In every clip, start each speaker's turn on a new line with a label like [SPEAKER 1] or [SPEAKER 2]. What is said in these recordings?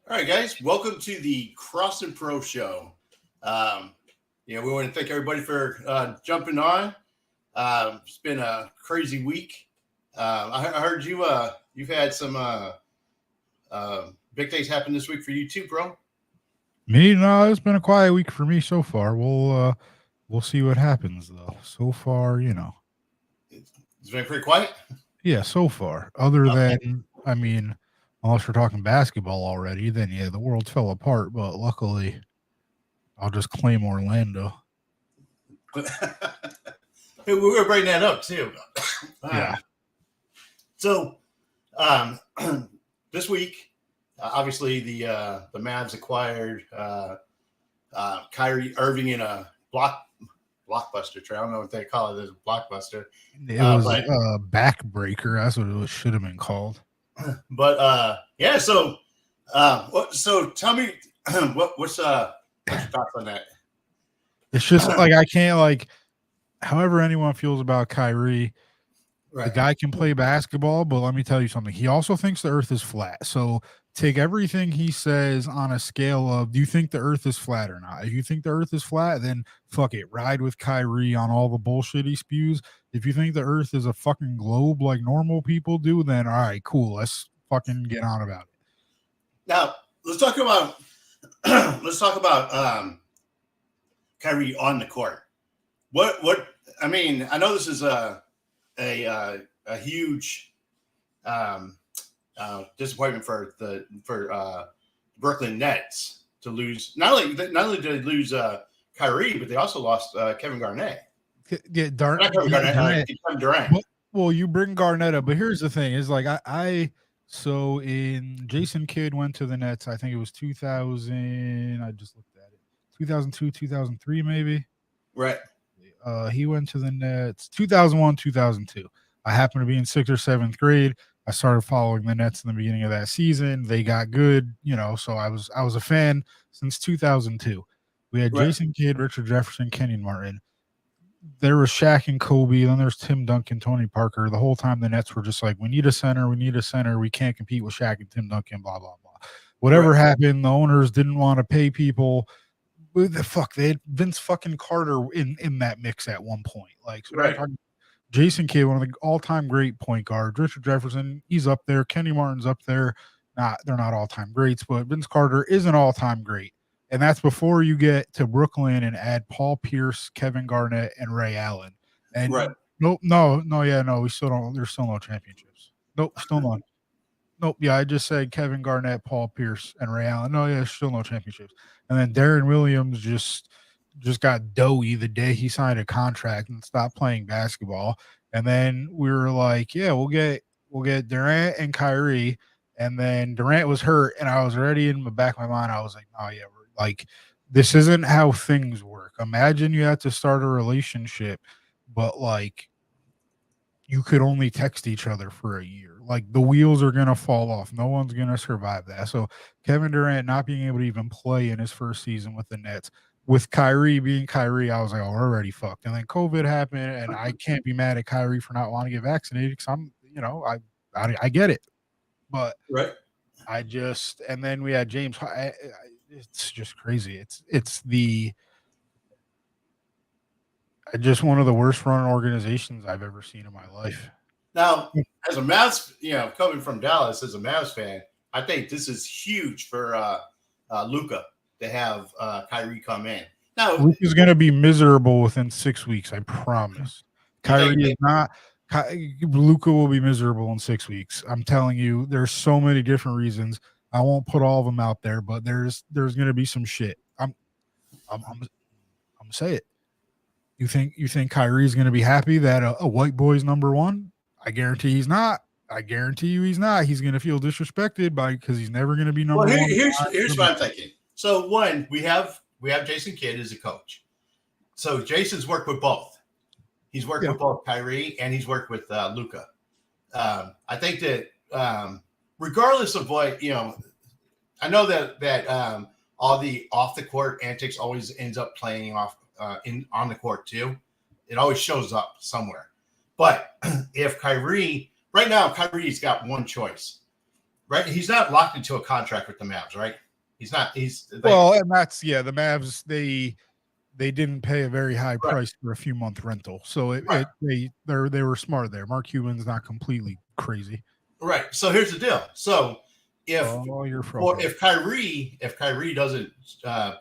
[SPEAKER 1] All right, guys, welcome to the Cross and Pro Show. We want to thank everybody for jumping on. It's been a crazy week. I heard you've had some big things happen this week for you too, bro.
[SPEAKER 2] Me, no, it's been a quiet week for me so far. We'll see what happens though. So far,
[SPEAKER 1] It's been pretty quiet.
[SPEAKER 2] yeah, so far. Other
[SPEAKER 1] Okay.
[SPEAKER 2] than, unless we're talking basketball already, then yeah, the world fell apart. But luckily, I'll just claim Orlando.
[SPEAKER 1] We were bringing that up too.
[SPEAKER 2] Yeah,
[SPEAKER 1] So um, this week, obviously the Mavs acquired Kyrie Irving in a blockbuster trade. I don't know what they call it as a blockbuster.
[SPEAKER 2] it was
[SPEAKER 1] But
[SPEAKER 2] backbreaker. That's what should have been called.
[SPEAKER 1] yeah. So tell me what's your thoughts on that?
[SPEAKER 2] It's just like I can't however anyone feels about Kyrie.
[SPEAKER 1] Right.
[SPEAKER 2] The guy can play basketball, but let me tell you something. He also thinks the earth is flat. So take everything he says on a scale of, do you think the earth is flat or not? If you think the earth is flat, then fuck it. Ride with Kyrie on all the bullshit he spews. If you think the earth is a fucking globe like normal people do, then all right, cool. Let's fucking get on about it.
[SPEAKER 1] Now let's talk about Kyrie on the court. What I mean, I know this is a huge disappointment for the Brooklyn Nets to lose. Not only did they lose Kyrie, but they also lost Kevin Garnett.
[SPEAKER 2] Yeah,
[SPEAKER 1] Not Kevin Garnett, Kevin Durant.
[SPEAKER 2] Well, you bring Garnett up, but here's the thing: is so in Jason Kidd went to the Nets. I think it was 2000. I just looked at it. 2002, 2003, maybe.
[SPEAKER 1] Right.
[SPEAKER 2] He went to the Nets 2001, 2002. I happened to be in 6th or 7th grade. I started following the Nets in the beginning of that season. They got good, so I was a fan since 2002. We had Jason Kidd, Richard Jefferson, Kenyon Martin. There was Shaq and Kobe. Then there's Tim Duncan, Tony Parker. The whole time the Nets were just like, we need a center. We can't compete with Shaq and Tim Duncan, blah, blah, blah. Whatever happened, the owners didn't want to pay people. The fuck, they had Vince fucking Carter in that mix at one point. Jason Kidd, one of the all-time great point guards. Richard Jefferson, he's up there. Kenny Martin's up there. They're not all-time greats, but Vince Carter is an all-time great. And that's before you get to Brooklyn and add Paul Pierce, Kevin Garnett, and Ray Allen. And no, we still don't. There's still no championships. Nope, still none. Nope. Yeah, I just said Kevin Garnett, Paul Pierce, and Ray Allen. No, yeah, still no championships. And then Darren Williams just got doughy the day he signed a contract and stopped playing basketball. And then we were like, yeah, we'll get Durant and Kyrie. And then Durant was hurt, and I was already in the back of my mind. I was like, oh yeah, this isn't how things work. Imagine you had to start a relationship, but you could only text each other for a year. The wheels are going to fall off. No one's going to survive that. So Kevin Durant not being able to even play in his first season with the Nets, with Kyrie being Kyrie, I was like, oh, we're already fucked. And then COVID happened, and I can't be mad at Kyrie for not wanting to get vaccinated because I get it. But and then we had James. It's just crazy. It's just one of the worst run organizations I've ever seen in my life.
[SPEAKER 1] Now, as a Mavs, coming from Dallas as a Mavs fan, I think this is huge for Luka to have Kyrie come in. Now,
[SPEAKER 2] Luka's going to be miserable within 6 weeks. I promise. Kyrie is not. Luka will be miserable in 6 weeks. I'm telling you. There's so many different reasons. I won't put all of them out there, but there's going to be some shit. I'm say it. You think Kyrie's going to be happy that a white boy's number one? I guarantee he's not. I guarantee you he's not. He's going to feel disrespected because he's never going to be number one.
[SPEAKER 1] Here's what I'm thinking. So one, we have Jason Kidd as a coach. So Jason's worked with both. He's worked with both Kyrie and he's worked with Luka. I think that regardless of what I know that all the off the court antics always ends up playing off on the court too. It always shows up somewhere. But if Kyrie, right now, Kyrie's got one choice. right? He's not locked into a contract with the Mavs, right? He's not. He's
[SPEAKER 2] well, and that's the Mavs. They didn't pay a very high
[SPEAKER 1] right,
[SPEAKER 2] price for a few month rental, so
[SPEAKER 1] right,
[SPEAKER 2] they were smart there. Mark Cuban's not completely crazy.
[SPEAKER 1] right. So here's the deal. So
[SPEAKER 2] You're
[SPEAKER 1] if Kyrie doesn't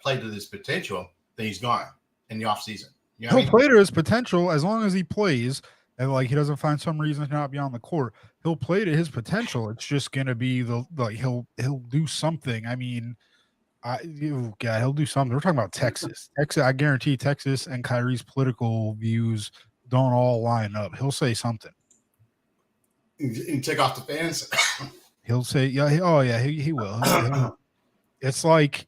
[SPEAKER 1] play to his potential, then he's gone in the offseason. You know
[SPEAKER 2] he'll play to his potential as long as he plays, and like he doesn't find some reason to not be on the court. He'll play to his potential. It's just gonna be he'll do something. I mean, he'll do something. We're talking about Texas. I guarantee Texas and Kyrie's political views don't all line up. He'll say something.
[SPEAKER 1] And take off the fans.
[SPEAKER 2] He'll say, yeah, he will. It's like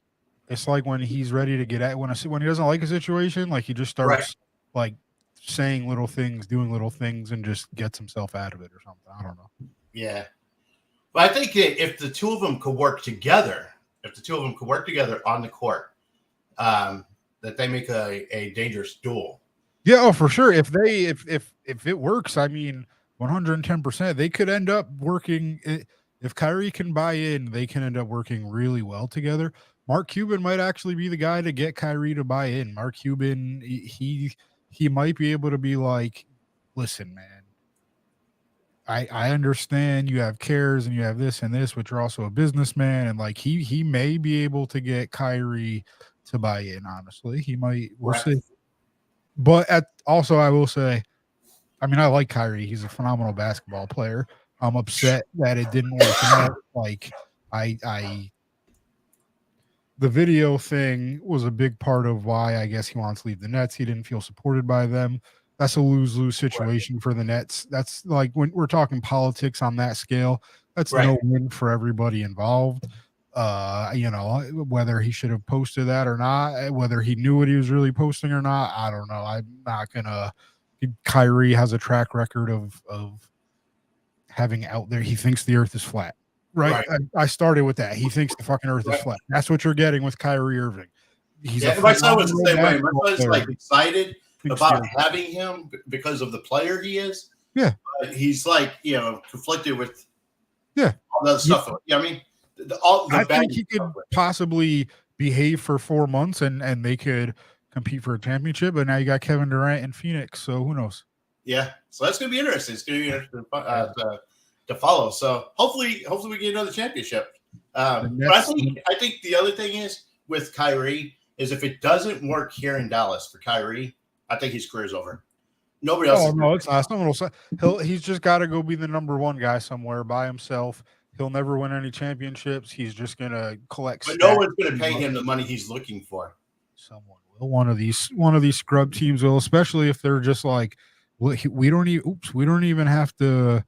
[SPEAKER 2] when he's ready to get at when he doesn't like a situation, like he just starts like saying little things, doing little things, and just gets himself out of it or something. I don't know.
[SPEAKER 1] Yeah, but I think if the two of them could work together, on the court, that they make a dangerous duel.
[SPEAKER 2] Yeah, oh, for sure. If it works, I mean, 110%, they could end up working. If Kyrie can buy in, they can end up working really well together. Mark Cuban might actually be the guy to get Kyrie to buy in. Mark Cuban, he might be able to be like, listen, man, I understand you have cares and you have this and this, but you're also a businessman, and like he may be able to get Kyrie to buy in. Honestly, he might. We'll see. But also, I will say, I mean, I like Kyrie. He's a phenomenal basketball player. I'm upset that it didn't work out. Like, the video thing was a big part of why I guess he wants to leave the Nets. He didn't feel supported by them. That's a lose-lose situation for the Nets. That's like when we're talking politics on that scale, that's no win for everybody involved. Whether he should have posted that or not, whether he knew what he was really posting or not, I don't know. I'm not gonna. Kyrie has a track record of having out there. He thinks the earth is flat. Right. I started with that. He thinks the fucking earth is flat. That's what you're getting with Kyrie Irving.
[SPEAKER 1] My son was the same way. My son's like excited about having him because of the player he is.
[SPEAKER 2] Yeah.
[SPEAKER 1] But he's like, conflicted with
[SPEAKER 2] all
[SPEAKER 1] that stuff. I mean,
[SPEAKER 2] I think he could possibly behave for 4 months and they could compete for a championship, but now you got Kevin Durant in Phoenix, so who knows?
[SPEAKER 1] Yeah, so that's going to be interesting. It's going to be interesting to follow. So hopefully we get another championship. But I think the other thing is with Kyrie is if it doesn't work here in Dallas for Kyrie, I think his career's over. Nobody else.
[SPEAKER 2] Oh no, it's not. Someone will say he's just got to go be the number one guy somewhere by himself. He'll never win any championships. He's just going to collect.
[SPEAKER 1] But no one's going to pay him the money he's looking for.
[SPEAKER 2] Someone will. One of these scrub teams will, especially if they're just like, we don't even have to.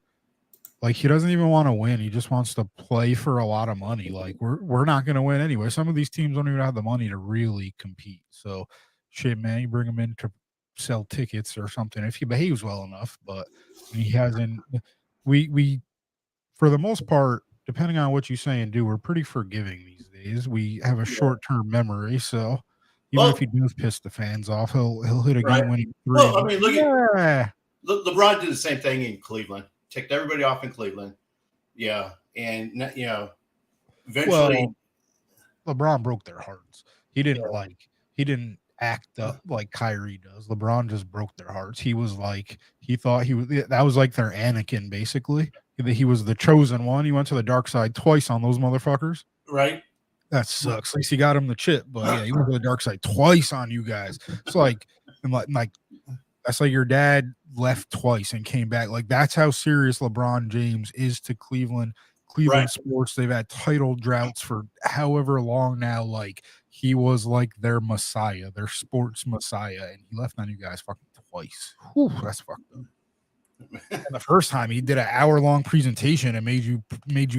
[SPEAKER 2] Like, he doesn't even want to win. He just wants to play for a lot of money. Like, we're not going to win anyway. Some of these teams don't even have the money to really compete. So, shit, man, you bring him in to sell tickets or something if he behaves well enough. But he hasn't. We for the most part, depending on what you say and do, we're pretty forgiving these days. We have a short-term memory, so even if he does piss the fans off, he'll hit a game-winning three.
[SPEAKER 1] Well, I mean, look at LeBron did the same thing in Cleveland. Ticked everybody off in Cleveland. Yeah. And, eventually.
[SPEAKER 2] Well, LeBron broke their hearts. He didn't act up like Kyrie does. LeBron just broke their hearts. He was like, that was like their Anakin, basically. He was the chosen one. He went to the dark side twice on those motherfuckers.
[SPEAKER 1] Right.
[SPEAKER 2] That sucks. At least he got him the chip, but yeah, he went to the dark side twice on you guys. It's like that's like your dad left twice and came back. Like, that's how serious LeBron James is to Cleveland sports. They've had title droughts for however long now. Like, he was like their messiah, their sports messiah, and he left on you guys fucking twice. Whew, that's fucked up. And the first time he did an hour-long presentation and made you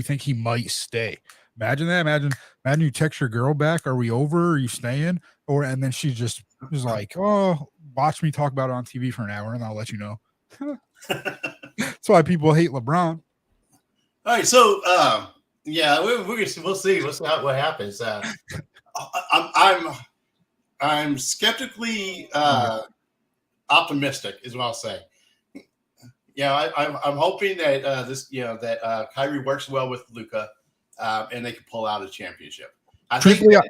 [SPEAKER 2] think he might stay. Imagine that. Imagine you text your girl back, "Are we over? Are you staying?" And then she just was like, "Oh, watch me talk about it on TV for an hour, and I'll let you know." That's why people hate LeBron.
[SPEAKER 1] All right, so we'll see. We'll see what happens. I'm skeptically optimistic, is what I'll say. Yeah, I'm hoping that that Kyrie works well with Luka. and they can pull out a championship. I
[SPEAKER 2] Truthfully,
[SPEAKER 1] think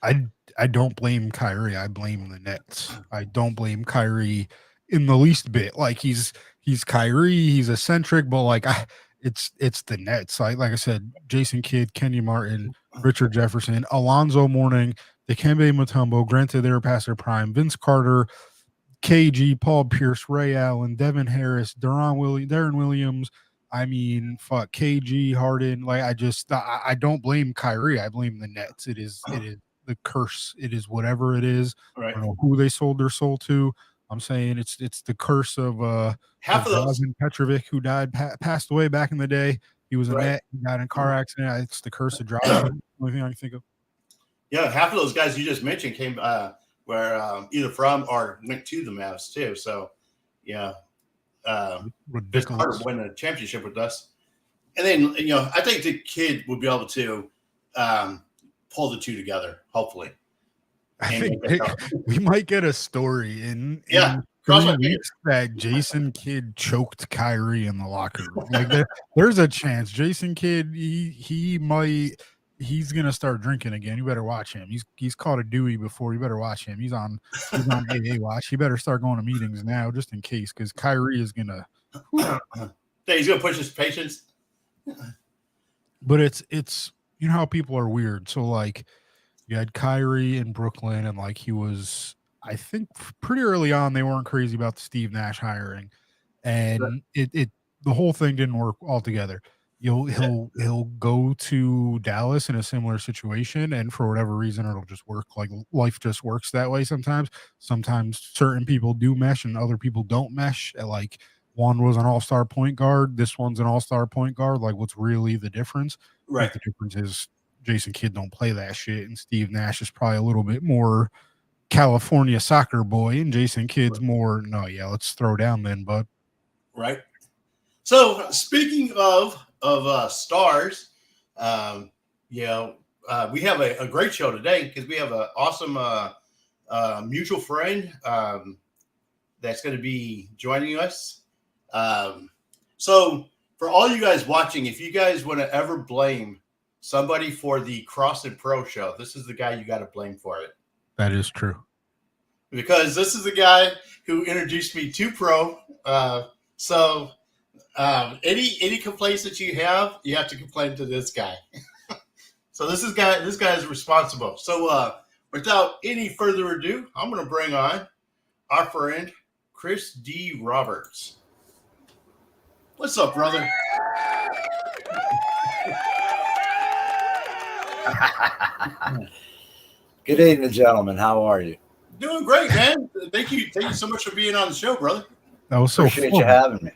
[SPEAKER 1] that,
[SPEAKER 2] I don't blame Kyrie. I blame the Nets. I don't blame Kyrie in the least bit. Like he's Kyrie, he's eccentric, but like it's the Nets. Like I said, Jason Kidd, Kenny Martin, Richard Jefferson, Alonzo Mourning, Dikembe Mutombo. Granted, they were past their prime. Vince Carter, KG, Paul Pierce, Ray Allen, Devin Harris, Darren Williams. I mean, fuck KG, Harden. Like I don't blame Kyrie. I blame the Nets. It is the curse. It is whatever it is.
[SPEAKER 1] right.
[SPEAKER 2] I don't know who they sold their soul to. I'm saying it's the curse of
[SPEAKER 1] Half of those,
[SPEAKER 2] Drazen Petrovic, who passed away back in the day. He was a
[SPEAKER 1] right.
[SPEAKER 2] Net. He got in a car accident. It's the curse of Drazen. Only thing I can think of.
[SPEAKER 1] Yeah, half of those guys you just mentioned came where either from or went to the Mavs too. So, yeah, Vince Carter win a championship with us, and then I think the kid will be able to pull the two together. Hopefully,
[SPEAKER 2] I think we might get a story in 3 weeks that Jason Kidd choked Kyrie in the locker room. Like there's a chance Jason Kidd he's gonna start drinking again. You better watch him. He's caught a Dewey before. You better watch him. He's on AA watch. He better start going to meetings now just in case, because Kyrie is gonna.
[SPEAKER 1] He's gonna push his patience.
[SPEAKER 2] But it's how people are weird. So like you had Kyrie in Brooklyn, and like he was, I think pretty early on they weren't crazy about the Steve Nash hiring, and it the whole thing didn't work altogether. He'll go to Dallas in a similar situation, and for whatever reason it'll just work. Like life just works that way sometimes. Sometimes certain people do mesh and other people don't mesh. Like one was an all-star point guard, this one's an all-star point guard. Like what's really the difference?
[SPEAKER 1] Right.
[SPEAKER 2] The difference is Jason Kidd don't play that shit, and Steve Nash is probably a little bit more California soccer boy, and Jason Kidd's more let's throw down then, bud.
[SPEAKER 1] Right. So speaking of stars, we have a great show today because we have an awesome mutual friend that's going to be joining us. So for all you guys watching, if you guys want to ever blame somebody for the Cross and Pro show, this is the guy you got to blame for it.
[SPEAKER 2] That is true.
[SPEAKER 1] Because this is the guy who introduced me to Pro. So any complaints that you have to complain to this guy. So this guy is responsible. So without any further ado, I'm going to bring on our friend Kris D Roberts. What's up, brother?
[SPEAKER 3] Good evening, gentlemen. How are you?
[SPEAKER 1] Doing great, man. Thank you so much for being on the show, brother.
[SPEAKER 2] That was so
[SPEAKER 3] appreciate you having me.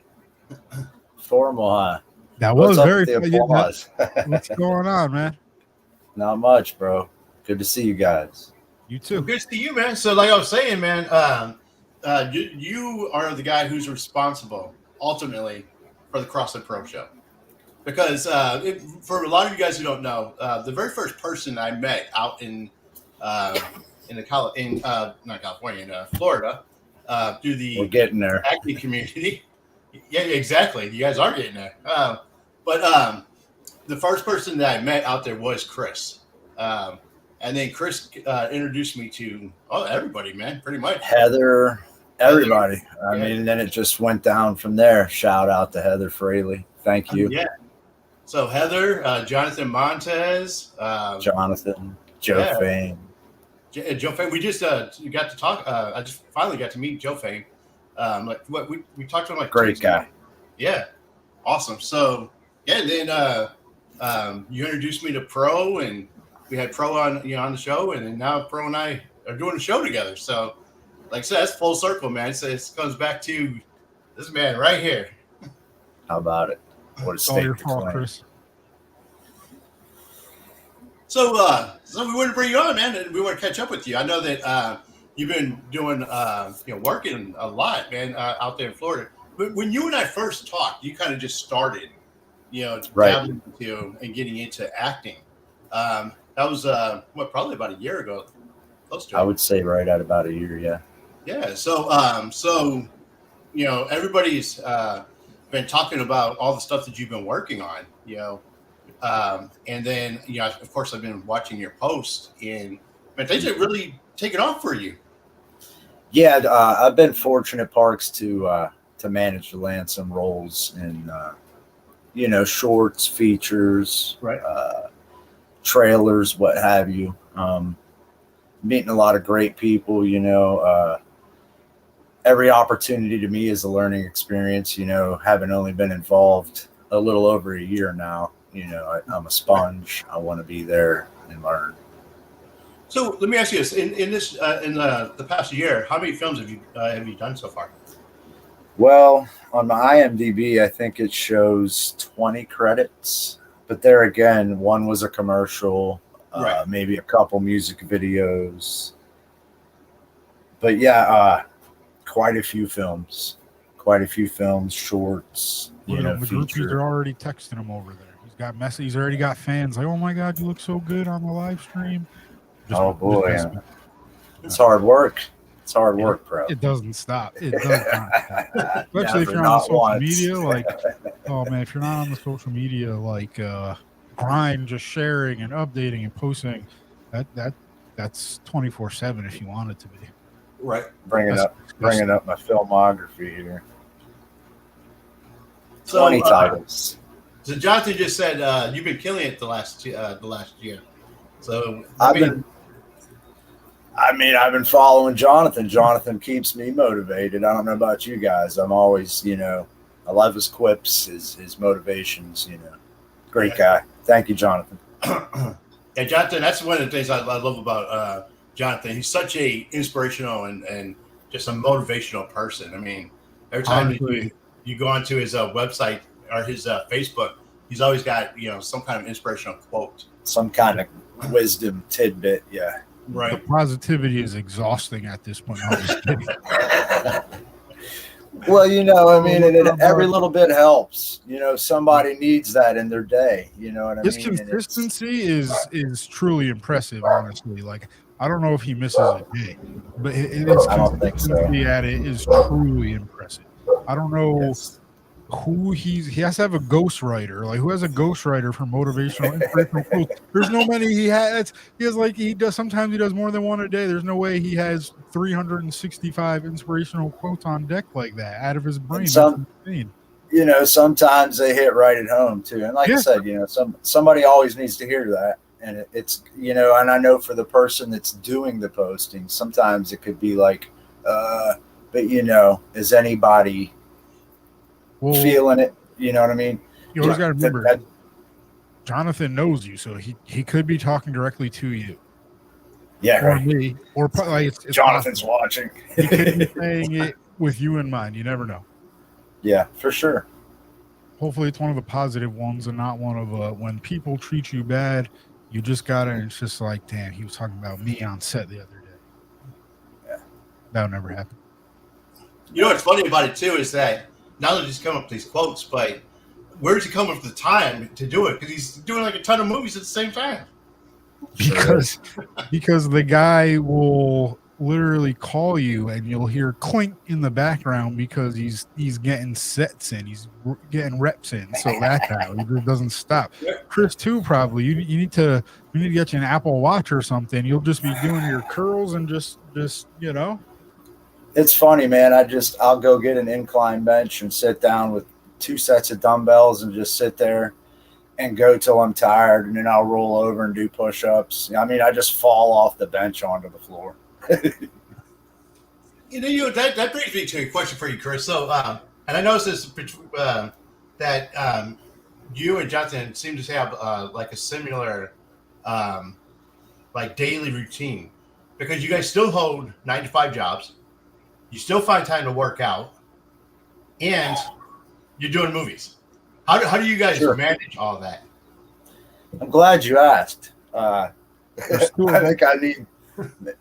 [SPEAKER 3] Formal, huh?
[SPEAKER 2] That was very.
[SPEAKER 3] What's
[SPEAKER 2] going on, man?
[SPEAKER 3] Not much, bro. Good to see you guys.
[SPEAKER 2] You too.
[SPEAKER 1] Good to see you, man. So, like I was saying, man, you are the guy who's responsible ultimately for the Cross and Pro show. Because for a lot of you guys who don't know, the very first person I met out in Florida, through the
[SPEAKER 3] We're getting there.
[SPEAKER 1] acting community. Yeah, exactly. You guys are getting there. But the first person that I met out there was Kris. And then Kris introduced me to everybody, man, pretty much.
[SPEAKER 3] Heather, everybody. I mean, and then it just went down from there. Shout out to Heather Fraley. Thank you.
[SPEAKER 1] Yeah. So Heather, Jonathan Montez,
[SPEAKER 3] Jonathan, Joe Fame.
[SPEAKER 1] Joe Fame. We just got to talk. I just finally got to meet Joe Fame. We talked to him like
[SPEAKER 3] great guy.
[SPEAKER 1] Yeah, awesome. So and then you introduced me to Pro, and we had Pro on the show, and then now Pro and I are doing a show together. So, like I said, that's full circle, man. So it comes back to this man right here.
[SPEAKER 3] How about it? What a state to claim.
[SPEAKER 2] Chris.
[SPEAKER 1] So we want to bring you on, man, and we want to catch up with you. I know that you've been doing, working a lot, man, out there in Florida. But when you and I first talked, you kind of just started, dabbling into and getting into acting. That was probably about a year ago. Close to
[SPEAKER 3] I would say right at about a year, yeah.
[SPEAKER 1] Yeah. So everybody's been talking about all the stuff that you've been working on, And then, of course, I've been watching your posts, and man, things have really taken off for you.
[SPEAKER 3] Yeah, I've been fortunate, Parks, to manage to land some roles in, shorts, features,
[SPEAKER 1] right,
[SPEAKER 3] trailers, what have you. Meeting a lot of great people. Every opportunity to me is a learning experience. Having only been involved a little over a year now. I'm a sponge. I want to be there and learn.
[SPEAKER 1] So let me ask you this: in the past year, how many films have you done so far?
[SPEAKER 3] Well, on my IMDb, I think it shows 20 credits. But there again, one was a commercial,
[SPEAKER 1] right.
[SPEAKER 3] Maybe a couple music videos. But yeah, quite a few films, shorts.
[SPEAKER 2] Look at him. The groupies are already texting him over there. He's got messages. He's already got fans like, "Oh my God, you look so good on the live stream."
[SPEAKER 3] It's hard work. It's hard work, bro.
[SPEAKER 2] It doesn't stop. It does not stop. Especially if you're on the social media. Like, oh man, if you're not on the social media, like grind, just sharing and updating and posting, that's 24/7 if you want it to be.
[SPEAKER 1] Right.
[SPEAKER 3] Bringing up my filmography here.
[SPEAKER 1] So,
[SPEAKER 3] 20 titles.
[SPEAKER 1] So Jonathan just said you've been killing it the last year. So
[SPEAKER 3] I've been following Jonathan. Jonathan keeps me motivated. I don't know about you guys. I'm always, I love his quips, his motivations. Great guy. Thank you, Jonathan.
[SPEAKER 1] Yeah, Jonathan. That's one of the things I love about Jonathan. He's such a inspirational and just a motivational person. I mean, every time you go onto his website or his Facebook, he's always got some kind of inspirational quote,
[SPEAKER 3] some kind of wisdom tidbit. Yeah,
[SPEAKER 1] right.
[SPEAKER 2] The positivity is exhausting at this point.
[SPEAKER 3] Well, and every little bit helps. Somebody needs that in their day. You know what I mean?
[SPEAKER 2] His consistency is truly impressive. Honestly, like I don't know if he misses a day, but his consistency at it is truly impressive. I don't know who he has to have a ghostwriter. Like who has a ghostwriter for motivational inspirational quotes? There's no many he has. He does sometimes he does more than one a day. There's no way he has 365 inspirational quotes on deck like that out of his brain. That's insane.
[SPEAKER 3] Sometimes they hit right at home too. And like I said, somebody always needs to hear that. And it's and I know for the person that's doing the posting, sometimes it could be like, but is anybody feeling it? You know what I mean?
[SPEAKER 2] You always got to remember, Jonathan knows you, so he could be talking directly to you.
[SPEAKER 3] Yeah,
[SPEAKER 2] or me, or probably it's
[SPEAKER 3] Jonathan's
[SPEAKER 2] possible.
[SPEAKER 3] Watching.
[SPEAKER 2] He could be saying it with you in mind. You never know.
[SPEAKER 3] Yeah, for sure.
[SPEAKER 2] Hopefully, it's one of the positive ones and not one of when people treat you bad. You just got it, and it's just like, damn, he was talking about me on set the other day.
[SPEAKER 3] Yeah,
[SPEAKER 2] that'll never happen.
[SPEAKER 1] What's funny about it too is that now they're just coming up with these quotes, but where does he come up with the time to do it? Because he's doing like a ton of movies at the same time.
[SPEAKER 2] Because the guy will literally call you and you'll hear clink in the background because he's getting sets in, he's getting reps in. So that's how he just doesn't stop. Kris too, probably. You need to get you an Apple Watch or something. You'll just be doing your curls and just.
[SPEAKER 3] It's funny, man. I'll go get an incline bench and sit down with 2 sets of dumbbells and just sit there and go till I'm tired, and then I'll roll over and do push-ups. I mean, I just fall off the bench onto the floor.
[SPEAKER 1] That brings me to a question for you, Kris. So, and I noticed this that you and Jonathan seem to have like a similar like daily routine, because you guys still hold 9 to 5 jobs, you still find time to work out, and you're doing movies. How do you guys manage all of that?
[SPEAKER 3] I'm glad you asked. I think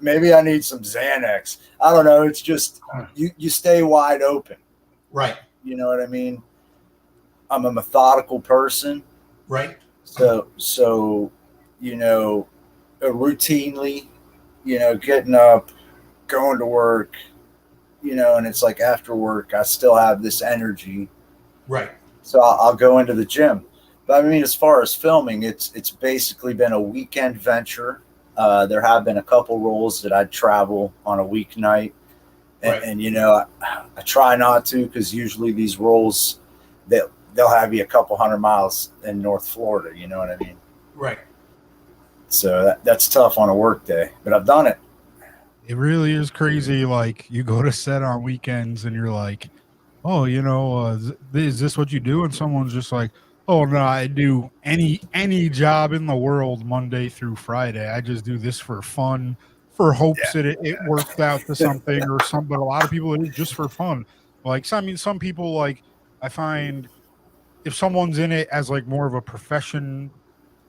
[SPEAKER 3] maybe I need some Xanax. I don't know. It's just you stay wide open.
[SPEAKER 1] Right.
[SPEAKER 3] You know what I mean? I'm a methodical person.
[SPEAKER 1] Right.
[SPEAKER 3] So routinely, getting up, going to work, and it's like after work, I still have this energy.
[SPEAKER 1] Right.
[SPEAKER 3] So I'll go into the gym. But I mean, as far as filming, it's basically been a weekend venture. There have been a couple roles that I'd travel on a weeknight, and you know, I try not to, because usually these roles they'll have you a couple 100 miles in North Florida. You know what I mean?
[SPEAKER 1] Right.
[SPEAKER 3] So that's tough on a work day, but I've done it.
[SPEAKER 2] It really is crazy. Like, you go to set on weekends and you're like, oh, you know, is this what you do? And someone's just like, oh no, I do any job in the world Monday through Friday. I just do this for fun, for hopes that it works out to something or something. But a lot of people, it is just for fun. Like, so, I mean, some people, like, I find if someone's in it as like more of a profession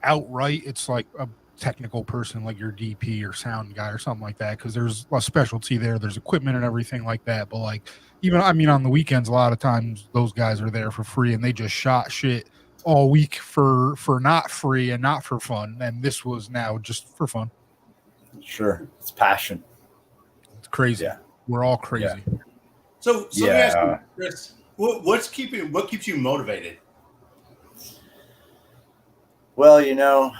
[SPEAKER 2] outright, it's like a technical person, like your DP or sound guy or something like that, because there's a specialty there's equipment and everything like that. But like, even, I mean, on the weekends, a lot of times those guys are there for free and they just shot shit all week for not free and not for fun, and this was now just for fun.
[SPEAKER 3] Sure, it's passion.
[SPEAKER 2] It's crazy. We're all crazy.
[SPEAKER 1] So let me ask you, Kris, what keeps you motivated?
[SPEAKER 3] Well, you know,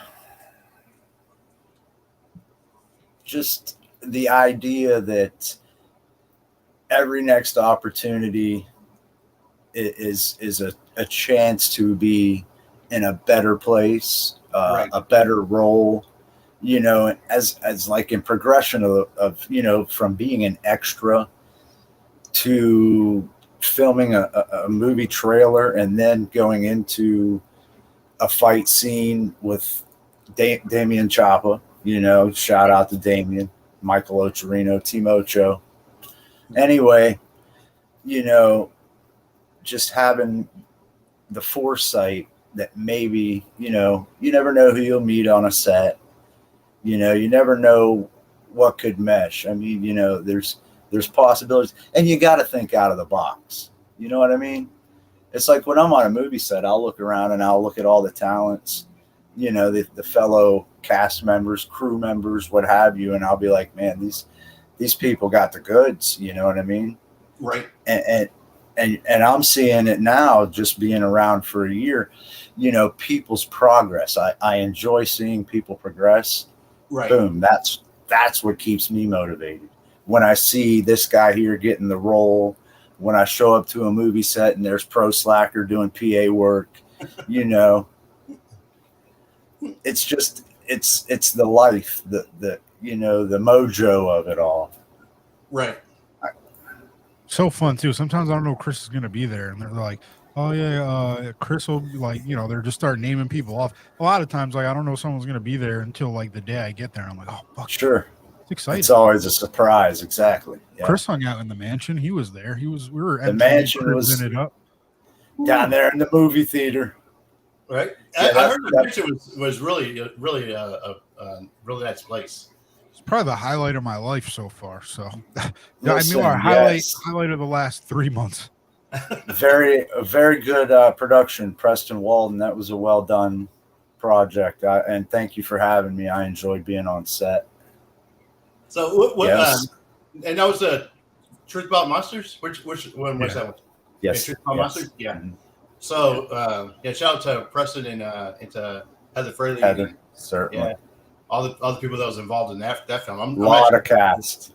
[SPEAKER 3] just the idea that every next opportunity is a chance to be in a better place, a better role, you know, as like in progression of, you know, from being an extra to filming a movie trailer and then going into a fight scene with Damian Chapa, you know, shout out to Damian, Michael Ocherino, Team Ocho. Anyway, you know, just having the foresight that maybe, you know, you never know who you'll meet on a set. You know, you never know what could mesh. I mean, you know, there's possibilities, and you got to think out of the box. You know what I mean? It's like when I'm on a movie set, I'll look around and I'll look at all the talents, you know, the fellow cast members, crew members, what have you, and I'll be like, man, these people got the goods. You know what I mean?
[SPEAKER 1] Right.
[SPEAKER 3] And I'm seeing it now, just being around for a year, you know, people's progress. I enjoy seeing people progress.
[SPEAKER 1] Right.
[SPEAKER 3] Boom. That's what keeps me motivated. When I see this guy here getting the role, when I show up to a movie set and there's Pro Slacker doing PA work, you know, it's just, it's the life, the, you know, the mojo of it all.
[SPEAKER 1] Right.
[SPEAKER 2] So fun too. Sometimes I don't know Kris is going to be there, and they're like, oh yeah, Kris will be, like, you know, they're just start naming people off. A lot of times, like, I don't know someone's going to be there until like the day I get there. I'm like, oh fuck,
[SPEAKER 3] sure,
[SPEAKER 2] it's exciting.
[SPEAKER 3] It's always a surprise. Exactly. Yeah.
[SPEAKER 2] Kris hung out in the mansion. He was there. We were
[SPEAKER 3] the mansion was
[SPEAKER 2] it up
[SPEAKER 3] down there in the movie theater.
[SPEAKER 1] Right.
[SPEAKER 3] Yeah,
[SPEAKER 1] I heard the picture was really really nice place.
[SPEAKER 2] It's probably the highlight of my life so far. So,
[SPEAKER 3] Listen,
[SPEAKER 2] I mean, highlight of the last 3 months.
[SPEAKER 3] Very good production, Preston Walden. That was a well done project, and thank you for having me. I enjoyed being on set.
[SPEAKER 1] So what
[SPEAKER 3] yes.
[SPEAKER 1] And that was the Truth About Monsters. Which one was that one?
[SPEAKER 3] Yes.
[SPEAKER 1] Truth About Monsters. Yeah. Mm-hmm. So shout out to Preston and to Heather Fraley.
[SPEAKER 3] Heather, certainly.
[SPEAKER 1] Yeah. All the people that was involved in that film.
[SPEAKER 3] A lot of cast.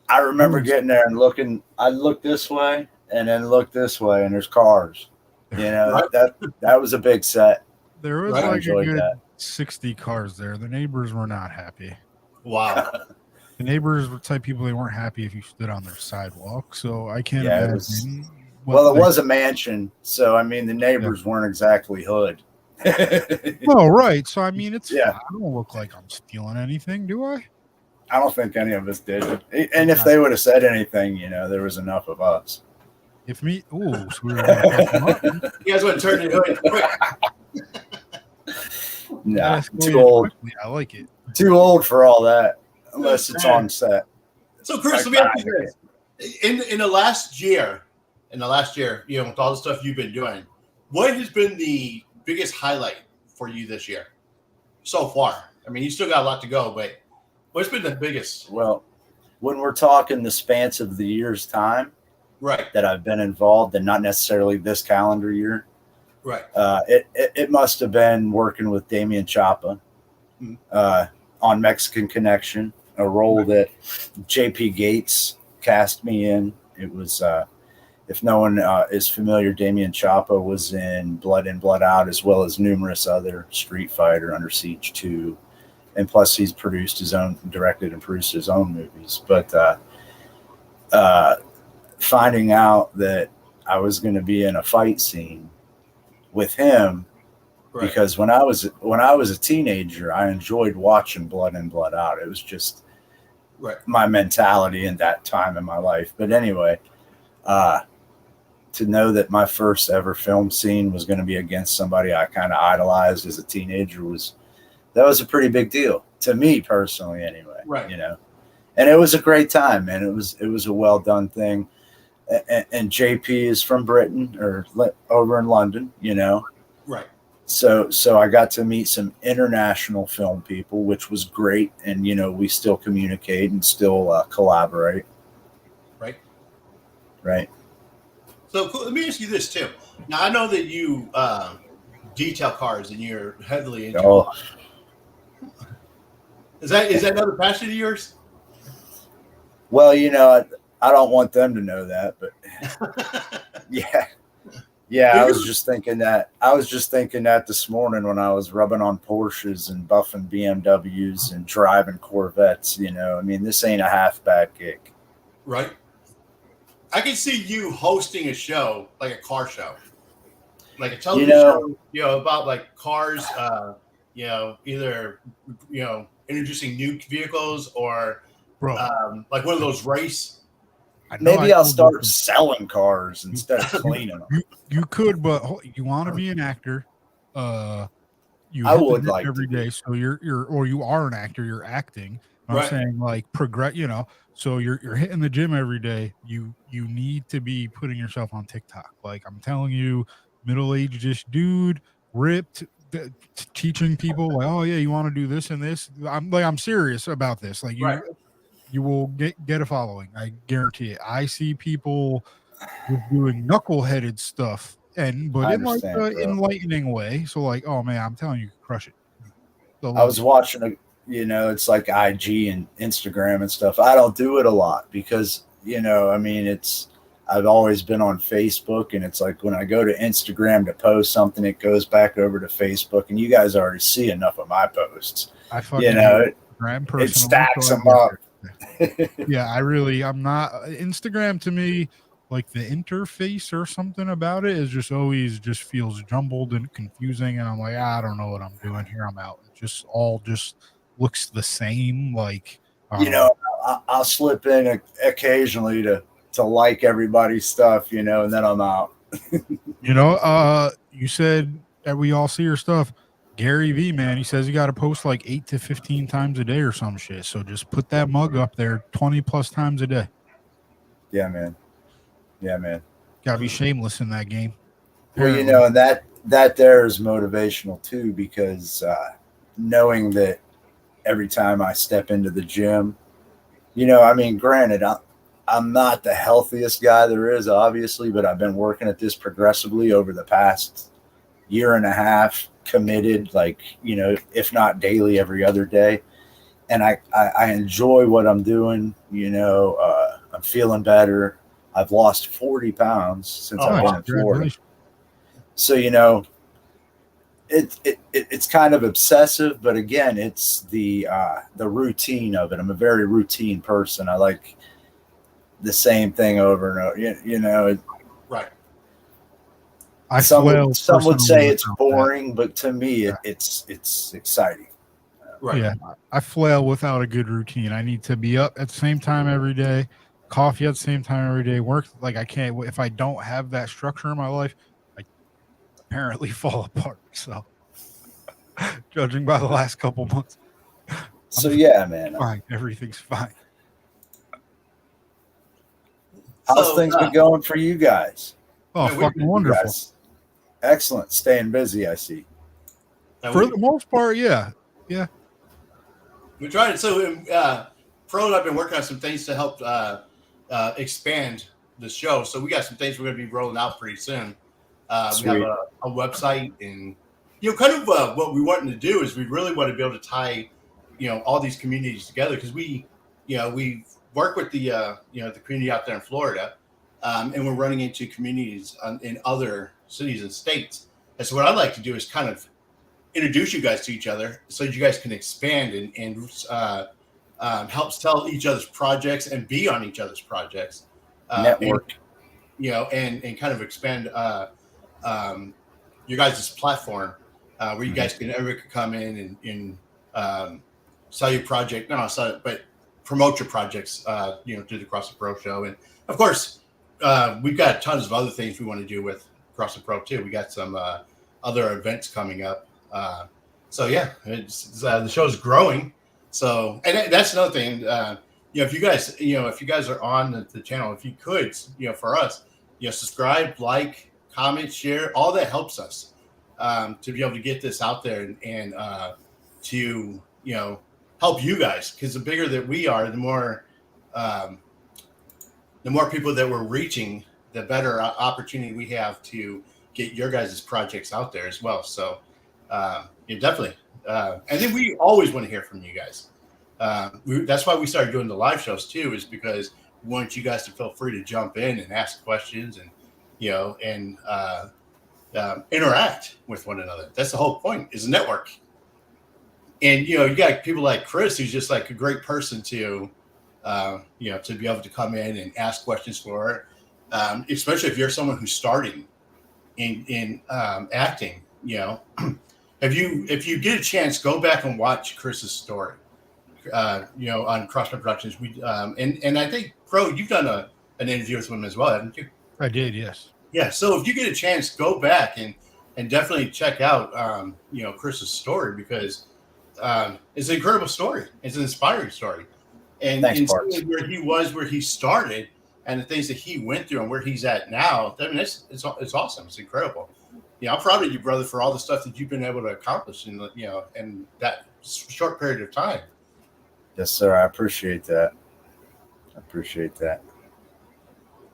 [SPEAKER 3] I remember getting there and looking. I looked this way and then looked this way, and there's cars. You know, that was a big set.
[SPEAKER 2] There was like a good 60 cars there. The neighbors were not happy.
[SPEAKER 1] Wow.
[SPEAKER 2] The neighbors were the type of people, they weren't happy if you stood on their sidewalk. So I can't imagine.
[SPEAKER 3] It was a mansion, so I mean the neighbors weren't exactly hood.
[SPEAKER 2] No, right. So I mean,
[SPEAKER 3] I
[SPEAKER 2] don't look like I'm stealing anything, do I?
[SPEAKER 3] I don't think any of us did. And if they would have said anything, you know, there was enough of us.
[SPEAKER 2] If me, so we were gonna
[SPEAKER 1] you guys want to turn it hood quick?
[SPEAKER 3] Nah, too old.
[SPEAKER 2] Quickly. I like it.
[SPEAKER 3] Too old for all that, unless it's on set.
[SPEAKER 1] So, Kris, let me ask you this: in the last year, you know, with all the stuff you've been doing, what has been the biggest highlight for you this year so far? I mean, you still got a lot to go, but what's been the biggest?
[SPEAKER 3] Well, when we're talking the span of the year's time,
[SPEAKER 1] right,
[SPEAKER 3] that I've been involved, and not necessarily this calendar year,
[SPEAKER 1] Right.
[SPEAKER 3] It must have been working with Damian Chapa on Mexican Connection, a role that JP Gates cast me in. It was, if no one is familiar, Damian Chapa was in Blood In, Blood Out, as well as numerous other Street Fighter, Under Siege 2. And plus he's directed and produced his own movies. But finding out that I was going to be in a fight scene with him, because when I was a teenager, I enjoyed watching Blood In, Blood Out. It was just my mentality in that time in my life. But anyway, to know that my first ever film scene was going to be against somebody I kind of idolized as a teenager was a pretty big deal to me personally, anyway.
[SPEAKER 1] Right.
[SPEAKER 3] You know, and it was a great time, man. It was a well done thing. And JP is from Britain or over in London, you know.
[SPEAKER 1] Right.
[SPEAKER 3] So I got to meet some international film people, which was great. And, you know, we still communicate and still collaborate.
[SPEAKER 1] Right.
[SPEAKER 3] Right.
[SPEAKER 1] So let me ask you this too. Now I know that you detail cars and you're heavily into cars. Is that another passion of yours?
[SPEAKER 3] Well, you know, I don't want them to know that, but yeah. I was just thinking that this morning when I was rubbing on Porsches and buffing BMWs and driving Corvettes. You know, I mean, this ain't a half bad gig.
[SPEAKER 1] Right. I can see you hosting a show, like a car show, like a television show, you know, about like cars, you know, either, you know, introducing new vehicles or like one of those race.
[SPEAKER 3] Maybe I'll start selling cars instead of cleaning them.
[SPEAKER 2] You could, but you want to be an actor. I
[SPEAKER 3] would like
[SPEAKER 2] every day. So you are an actor. You're acting. I'm saying like progress. You know, so you're hitting the gym every day. You need to be putting yourself on TikTok. Like I'm telling you, middle-aged dude, ripped, teaching people like, oh yeah, you want to do this and this. I'm serious about this. Like you will get a following. I guarantee it. I see people doing knuckleheaded stuff, but in like an enlightening way. So like, oh man, I'm telling you, crush it.
[SPEAKER 3] I was watching you know, it's like IG and Instagram and stuff. I don't do it a lot because, you know, I mean, I've always been on Facebook, and it's like when I go to Instagram to post something, it goes back over to Facebook, and you guys already see enough of my posts.
[SPEAKER 2] You know,
[SPEAKER 3] it stacks them up.
[SPEAKER 2] Yeah, I'm not Instagram to me, like the interface or something about it is just always just feels jumbled and confusing, and I'm like, I don't know what I'm doing here. I'm out. It just all just looks the same. Like
[SPEAKER 3] you know, I'll slip in occasionally to like everybody's stuff, you know, and then I'm out.
[SPEAKER 2] You know, you said that we all see your stuff. Gary V, man, he says you got to post like 8 to 15 times a day or some shit. So just put that mug up there 20 plus times a day.
[SPEAKER 3] Yeah, man.
[SPEAKER 2] Got to be shameless in that game.
[SPEAKER 3] Well, you know, and that there is motivational too, because knowing that every time I step into the gym, you know, I mean, granted, I'm not the healthiest guy there is, obviously, but I've been working at this progressively over the past year and a half, committed, like, you know, if not daily, every other day. And I enjoy what I'm doing. You know, I'm feeling better. I've lost 40 pounds since I've been in Florida. So, you know, it's kind of obsessive, but again, it's the routine of it. I'm a very routine person. I like the same thing over and over, you know.
[SPEAKER 1] Right.
[SPEAKER 3] Some would say it's boring, but to me, it's exciting.
[SPEAKER 2] Right. Yeah, I flail without a good routine. I need to be up at the same time every day, coffee at the same time every day, work. Like I can't, if I don't have that structure in my life, I apparently fall apart. So judging by the last couple months.
[SPEAKER 3] So yeah, man.
[SPEAKER 2] Fine. Everything's fine.
[SPEAKER 3] How's things been going for you guys?
[SPEAKER 2] Oh, fucking wonderful.
[SPEAKER 3] Excellent. Staying busy, I see.
[SPEAKER 2] For the most part, yeah. Yeah.
[SPEAKER 1] We're trying to, so Pro and I've been working on some things to help expand the show. So we got some things we're going to be rolling out pretty soon. We have a website, and kind of what we wanted to do is we really want to be able to tie, all these communities together, because we work with the the community out there in Florida, and we're running into communities in other cities and states. And so what I'd like to do is kind of introduce you guys to each other so that you guys can expand and help tell each other's projects and be on each other's projects.
[SPEAKER 3] Network.
[SPEAKER 1] And kind of expand your guys' platform where you guys can everyone can come in and sell your project. No, sell it, but promote your projects. Through the Cross the Pro show, and of course, we've got tons of other things we want to do with Cross the Pro too. We got some other events coming up. So yeah, the show's growing. So, and that's another thing. If you guys are on the channel, if you could, for us, subscribe, like, comment, share, all that helps us to be able to get this out there and to help you guys, because the bigger that we are, the more people that we're reaching, the better opportunity we have to get your guys' projects out there as well. So definitely. And then we always want to hear from you guys. That's why we started doing the live shows too, is because we want you guys to feel free to jump in and ask questions and interact with one another. That's the whole point, is a network. And you got people like Kris, who's just like a great person to to be able to come in and ask questions for, especially if you're someone who's starting in acting. If you get a chance, go back and watch Kris's story. On Crossman Productions, and I think, Pro, you've done an interview with him as well, haven't you?
[SPEAKER 2] I did, yes.
[SPEAKER 1] Yeah. So if you get a chance, go back and definitely check out Kris's story, because it's an incredible story. It's an inspiring story, and where he was, where he started, and the things that he went through, and where he's at now. I mean, it's awesome. It's incredible. I'm proud of you, brother, for all the stuff that you've been able to accomplish in in that short period of time.
[SPEAKER 3] Yes, sir. I appreciate that.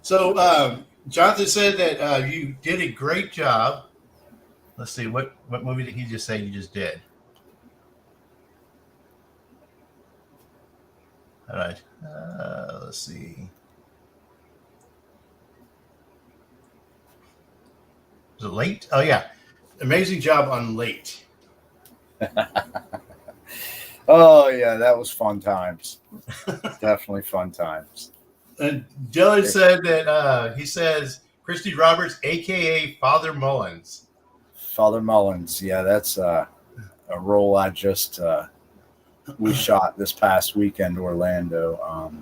[SPEAKER 1] So, Jonathan said that you did a great job. Let's see, what movie did he just say you just did? All right. Let's see. Was it Late? Oh, yeah. Amazing job on Late.
[SPEAKER 3] Oh, yeah, that was fun times. Definitely fun times.
[SPEAKER 1] And Dylan said that he says Kris D Roberts, a.k.a. Father Mullins.
[SPEAKER 3] Father Mullins. Yeah, that's a role I just we shot this past weekend, Orlando.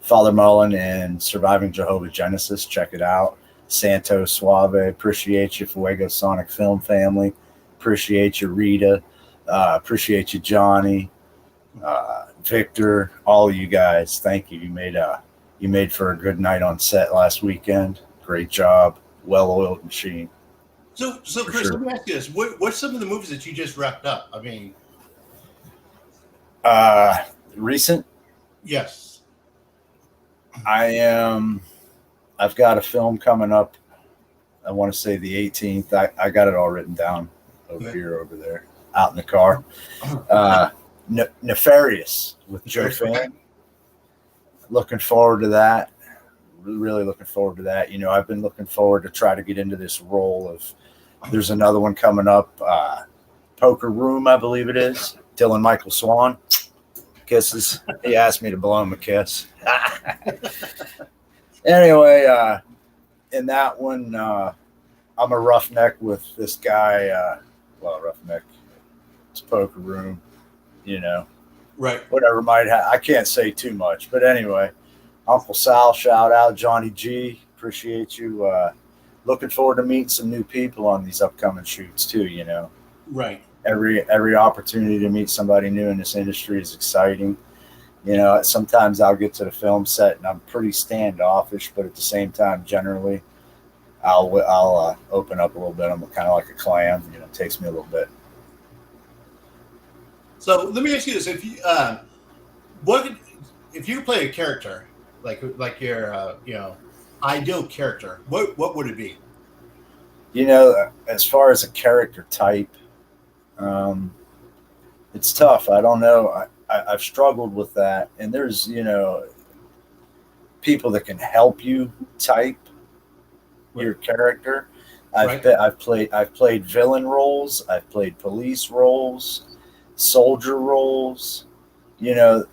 [SPEAKER 3] Father Mullen in Surviving Jehovah Genesis. Check it out. Santo Suave. Appreciate you, Fuego Sonic Film family. Appreciate you, Rita. Appreciate you, Johnny, Victor, all of you guys. Thank you. You made for a good night on set last weekend. Great job. Well-oiled machine.
[SPEAKER 1] So Kris, sure. Let me ask you this: what's some of the movies that you just wrapped up? I mean,
[SPEAKER 3] recent?
[SPEAKER 1] Yes.
[SPEAKER 3] I've got a film coming up. I want to say the 18th. I got it all written down over there, out in the car. Nefarious with Joe Fan. Looking forward to that. Really looking forward to that. I've been looking forward to try to get into this role of. There's another one coming up. Poker Room, I believe it is. Dylan Michael Swan. Kisses. He asked me to blow him a kiss. Anyway, in that one, I'm a roughneck with this guy. Roughneck. It's Poker Room,
[SPEAKER 1] Right.
[SPEAKER 3] Whatever I can't say too much. But anyway, Uncle Sal, shout out. Johnny G, appreciate you. Looking forward to meeting some new people on these upcoming shoots too,
[SPEAKER 1] Right.
[SPEAKER 3] Every opportunity to meet somebody new in this industry is exciting. Sometimes I'll get to the film set and I'm pretty standoffish, but at the same time, generally, I'll open up a little bit. I'm kind of like a clam. It takes me a little bit.
[SPEAKER 1] So let me ask you this: if you if you play a character like your ideal character, what would it be?
[SPEAKER 3] You know, as far as a character type, it's tough. I don't know. I've struggled with that. And there's, you know, people that can help you type your character. I've played villain roles. I've played police roles, soldier roles. You know,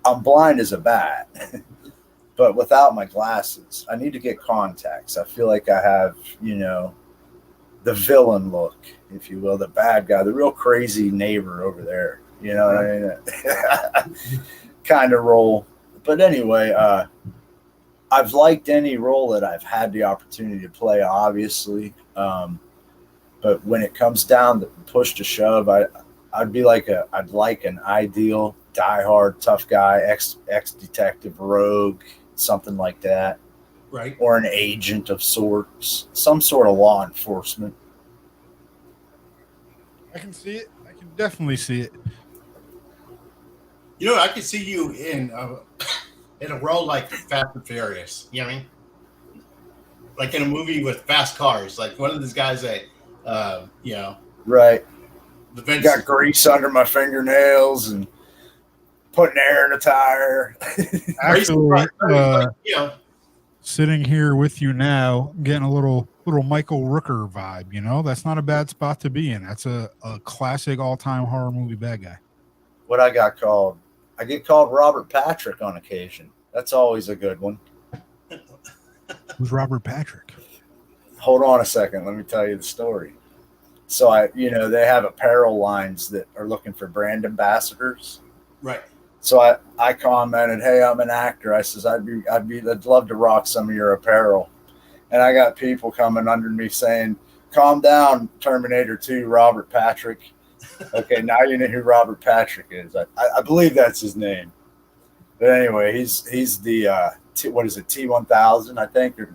[SPEAKER 3] I'm blind as a bat, but without my glasses, I need to get contacts. I feel like I have, you know, the villain look, if you will, the bad guy, the real crazy neighbor over there. You know what I mean? Kind of role. But anyway, I've liked any role that I've had the opportunity to play, obviously. But when it comes down to push to shove, I'd like an ideal diehard tough guy, ex detective, rogue, something like that.
[SPEAKER 1] Right.
[SPEAKER 3] Or an agent of sorts, some sort of law enforcement.
[SPEAKER 2] I can see it. I can definitely see it.
[SPEAKER 1] You know, I could see you in a role like Fast and Furious. You know what I mean? Like in a movie with fast cars, like one of these guys that, you know,
[SPEAKER 3] right.
[SPEAKER 1] The
[SPEAKER 3] got grease under my fingernails and putting air in a tire.
[SPEAKER 2] Actually,
[SPEAKER 1] you know,
[SPEAKER 2] sitting here with you now, getting a little Michael Rooker vibe. You know, that's not a bad spot to be in. That's a classic all-time horror movie bad guy.
[SPEAKER 3] What I got called? I get called Robert Patrick on occasion. That's always a good one.
[SPEAKER 2] Who's Robert Patrick?
[SPEAKER 3] Hold on a second. Let me tell you the story. So they have apparel lines that are looking for brand ambassadors.
[SPEAKER 1] Right.
[SPEAKER 3] So I commented, "Hey, I'm an actor." I says, I'd love to rock some of your apparel. And I got people coming under me saying, "Calm down, Terminator 2, Robert Patrick." Okay, now you know who Robert Patrick is. I believe that's his name. But anyway, he's the what is it, T-1000, I think, or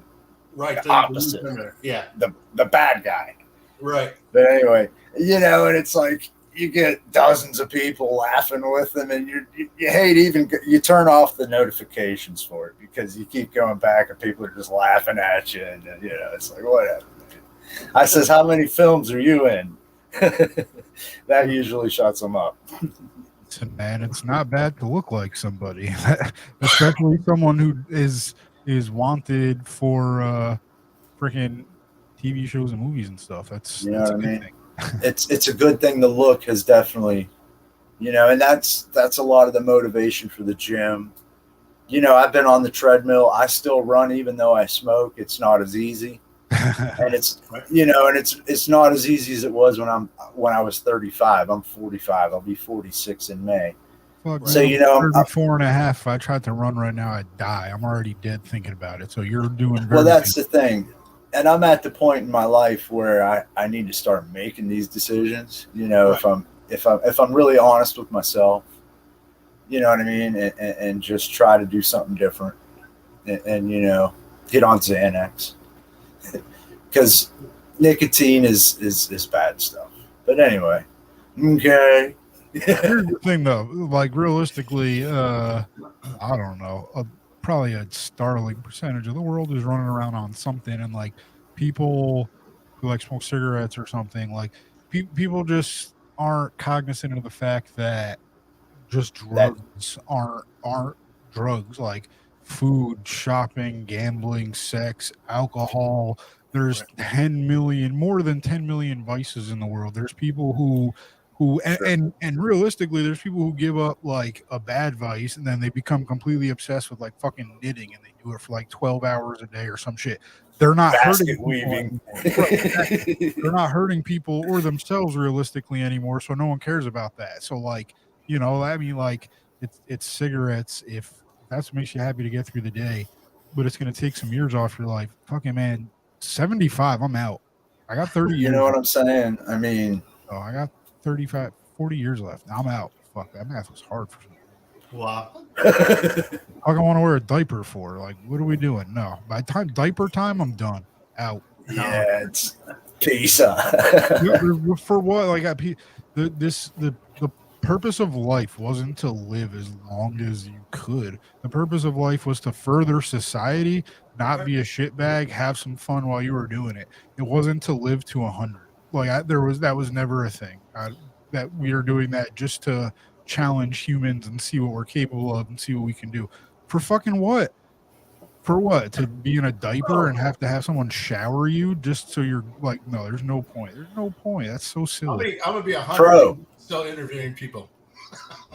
[SPEAKER 1] right,
[SPEAKER 3] the opposite.
[SPEAKER 1] Yeah,
[SPEAKER 3] the bad guy.
[SPEAKER 1] Right.
[SPEAKER 3] But anyway, you know, and it's like you get dozens of people laughing with them, and you hate you turn off the notifications for it because you keep going back and people are just laughing at you, and you know, it's like, whatever. I says, "How many films are you in?" That usually shuts them up.
[SPEAKER 2] Man, it's not bad to look like somebody, especially someone who is wanted for freaking TV shows and movies and stuff. That's
[SPEAKER 3] what I
[SPEAKER 2] a good
[SPEAKER 3] mean.
[SPEAKER 2] thing.
[SPEAKER 3] It's a good thing. The look has definitely, you know, and that's a lot of the motivation for the gym. You know, I've been on the treadmill. I still run even though I smoke. It's not as easy. And it's, you know, and it's not as easy as it was when I was 35. I'm 45. I'll be 46 in May.
[SPEAKER 2] Fuck,
[SPEAKER 3] so you know,
[SPEAKER 2] 34 and a half. If I tried to run right now, I'd die. I'm already dead thinking about it. So you're doing very
[SPEAKER 3] well. That's the thing, and I'm at the point in my life where I need to start making these decisions. You know, right. if I'm really honest with myself, you know what I mean, and just try to do something different, and you know, get on Xanax. Because nicotine is bad stuff. But anyway, okay.
[SPEAKER 2] Here's the thing, though. Like, realistically, I don't know. Probably a startling percentage of the world is running around on something. And, like, people who, like, smoke cigarettes or something, like, people just aren't cognizant of the fact that just drugs aren't drugs. Like, food, shopping, gambling, sex, alcohol. There's 10 million, more than 10 million vices in the world. There's people who and realistically, there's people who give up like a bad vice and then they become completely obsessed with like fucking knitting and they do it for like 12 hours a day or some shit. They're not hurting weaving. They're not hurting people or themselves realistically anymore. So no one cares about that. So like, you know, I mean, like it's cigarettes. If that's what makes you happy to get through the day, but it's going to take some years off your life. Fucking man, 75, I'm out. I got 30 years.
[SPEAKER 3] You know what I'm saying? I mean,
[SPEAKER 2] I got 35, 40 years left. I'm out. Fuck, that math was hard for me.
[SPEAKER 1] Wow.
[SPEAKER 2] I want to wear a diaper for. Like, what are we doing? No. By time diaper time, I'm done. Out.
[SPEAKER 3] Yeah, it's peace.
[SPEAKER 2] For what? Like, the purpose of life wasn't to live as long as you could. The purpose of life was to further society, not be a shitbag, have some fun while you were doing it. It wasn't to live to 100. Like that was never a thing. That we are doing that just to challenge humans and see what we're capable of and see what we can do. For fucking what? For what? To be in a diaper and have to have someone shower you just so you're like, no, there's no point. There's no point. That's so silly.
[SPEAKER 1] I'm gonna be 100
[SPEAKER 3] Bro,
[SPEAKER 1] still interviewing people.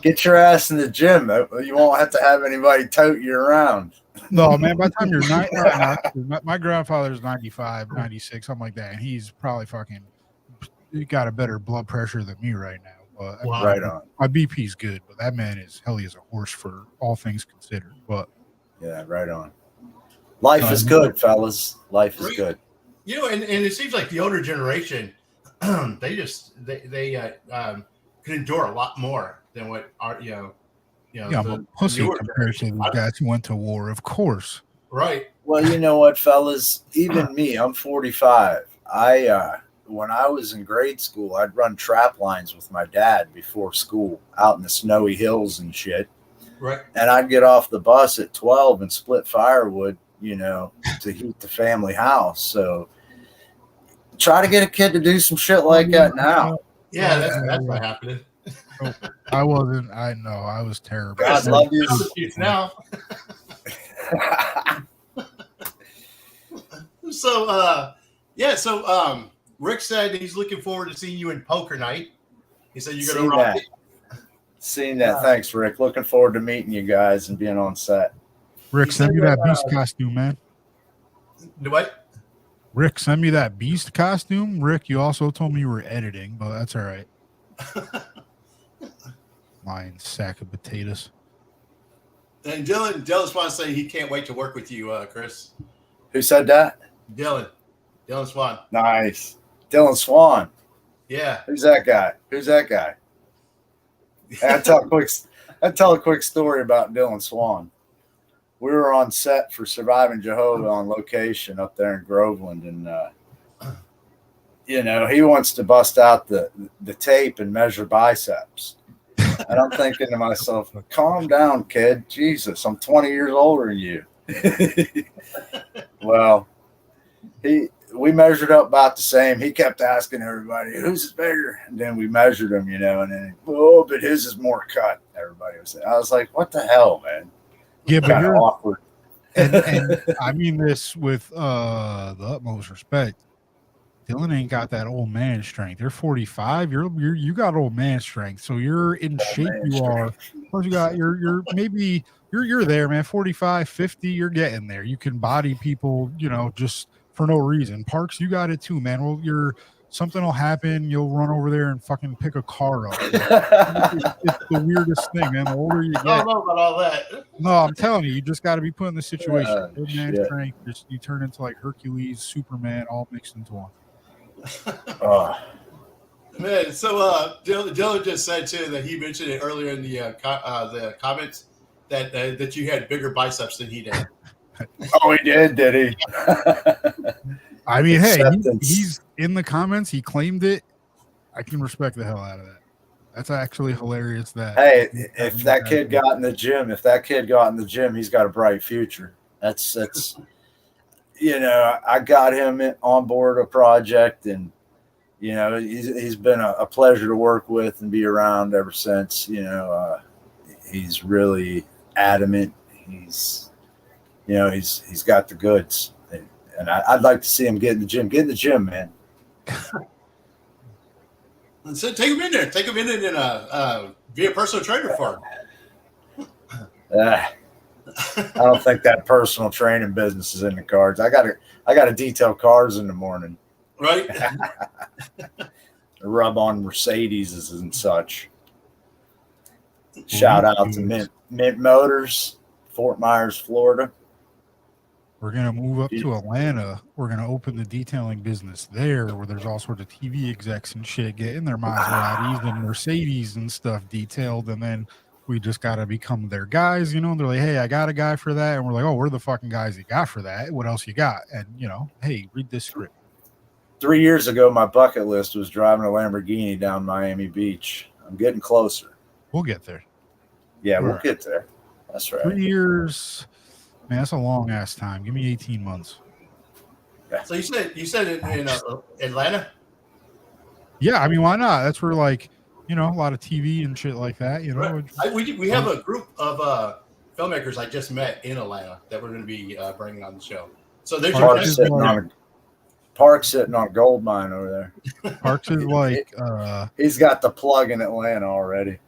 [SPEAKER 3] get your ass in the gym. You won't have to have anybody tote you around.
[SPEAKER 2] No, man, by the time you're my grandfather's 95, 96, something like that, and he's probably he got a better blood pressure than me right now. But
[SPEAKER 1] Wow.
[SPEAKER 3] Right on.
[SPEAKER 2] My BP's good, but that man is healthy as a horse for all things considered. But
[SPEAKER 3] yeah, right on. Life is good, fellas. Life is good.
[SPEAKER 1] You know, and it seems like the older generation, they can endure a lot more than what our
[SPEAKER 2] yeah, I'm a pussy compared to the guys who went to war, of course.
[SPEAKER 1] Right.
[SPEAKER 3] Well, you know what, fellas? Even me, I'm 45. When I was in grade school, I'd run trap lines with my dad before school out in the snowy hills and shit.
[SPEAKER 1] Right.
[SPEAKER 3] And I'd get off the bus at 12 and split firewood, you know, to heat the family house. So try to get a kid to do some shit like that now.
[SPEAKER 1] Yeah, that's not happening.
[SPEAKER 2] I wasn't. I know. I was terrible.
[SPEAKER 3] God love you.
[SPEAKER 1] Now. So Rick said he's looking forward to seeing you in poker night. He said you're going to rock it.
[SPEAKER 3] Seen that. Thanks, Rick. Looking forward to meeting you guys and being on set.
[SPEAKER 2] Rick, send me that beast costume, man.
[SPEAKER 1] What?
[SPEAKER 2] Rick, send me that beast costume. Rick, you also told me you were editing, but that's all right. Lying sack of potatoes.
[SPEAKER 1] And Dylan's want to say he can't wait to work with you, Chris.
[SPEAKER 3] Who said that?
[SPEAKER 1] Dylan Swan.
[SPEAKER 3] Nice. Dylan Swan.
[SPEAKER 1] Yeah.
[SPEAKER 3] Who's that guy? I'll tell a quick story about Dylan Swan. We were on set for Surviving Jehovah on location up there in Groveland, and you know, he wants to bust out the tape and measure biceps. And I'm thinking to myself, calm down, kid. Jesus, I'm 20 years older than you. Well, we measured up about the same. He kept asking everybody, whose is bigger? And then we measured him, you know, and then, oh, but his is more cut. Everybody was saying. I was like, what the hell, man?
[SPEAKER 2] Yeah, but
[SPEAKER 3] kind of awkward.
[SPEAKER 2] And I mean this with the utmost respect. Dylan ain't got that old man strength. You're 45. You got old man strength. So you're in shape. You are. Plus you got you're maybe you're there, man. 45, 50. You're getting there. You can body people, you know, just for no reason. Parks, you got it too, man. Well, something will happen. You'll run over there and fucking pick a car up. It's the weirdest thing, man. The older you get.
[SPEAKER 1] I don't know about all that.
[SPEAKER 2] No, I'm telling you just got to be put in the situation. Old man
[SPEAKER 3] shit.
[SPEAKER 2] strength. You turn into like Hercules, Superman, all mixed into one.
[SPEAKER 1] Man, so Dylan just said too that he mentioned it earlier in the comments that you had bigger biceps than he did.
[SPEAKER 3] Oh, he did he?
[SPEAKER 2] I mean, hey, he's in the comments. He claimed it. I can respect the hell out of that. That's actually hilarious.
[SPEAKER 3] Hey, if that kid got in the gym, he's got a bright future. That's you know, I got him on board a project, and you know, he's been a pleasure to work with and be around ever since. You know, he's really adamant. He's got the goods, and I'd like to see him get in the gym. Get in the gym, man.
[SPEAKER 1] So take him in there. Take him in and be a personal trainer for him.
[SPEAKER 3] I don't think that personal training business is in the cards. I got to detail cars in the morning.
[SPEAKER 1] Right.
[SPEAKER 3] Rub on Mercedes and such. Shout out to Mint Motors, Fort Myers, Florida.
[SPEAKER 2] We're going to move up to Atlanta. We're going to open the detailing business there, where there's all sorts of TV execs and shit getting their Maseratis and Mercedes and stuff detailed. And then we just got to become their guys, you know. They're like, hey, I got a guy for that. And we're like, oh, we're the fucking guys you got for that. What else you got? And, you know, hey, read this script.
[SPEAKER 3] 3 years ago, my bucket list was driving a Lamborghini down Miami Beach. I'm getting closer.
[SPEAKER 2] We'll get there.
[SPEAKER 3] Yeah,
[SPEAKER 2] All
[SPEAKER 3] we'll
[SPEAKER 2] right.
[SPEAKER 3] get there. That's right.
[SPEAKER 2] 3 years, man, that's a long ass time. Give me 18 months.
[SPEAKER 1] So you said in Atlanta?
[SPEAKER 2] Yeah, I mean, why not? That's where, like, a lot of TV and shit like that,
[SPEAKER 1] Right. We have a group of filmmakers I just met in Atlanta that we're going to be bringing on the show. So there's
[SPEAKER 3] Park's sitting on a gold mine over there.
[SPEAKER 2] Parks is like
[SPEAKER 3] he's got the plug in Atlanta already.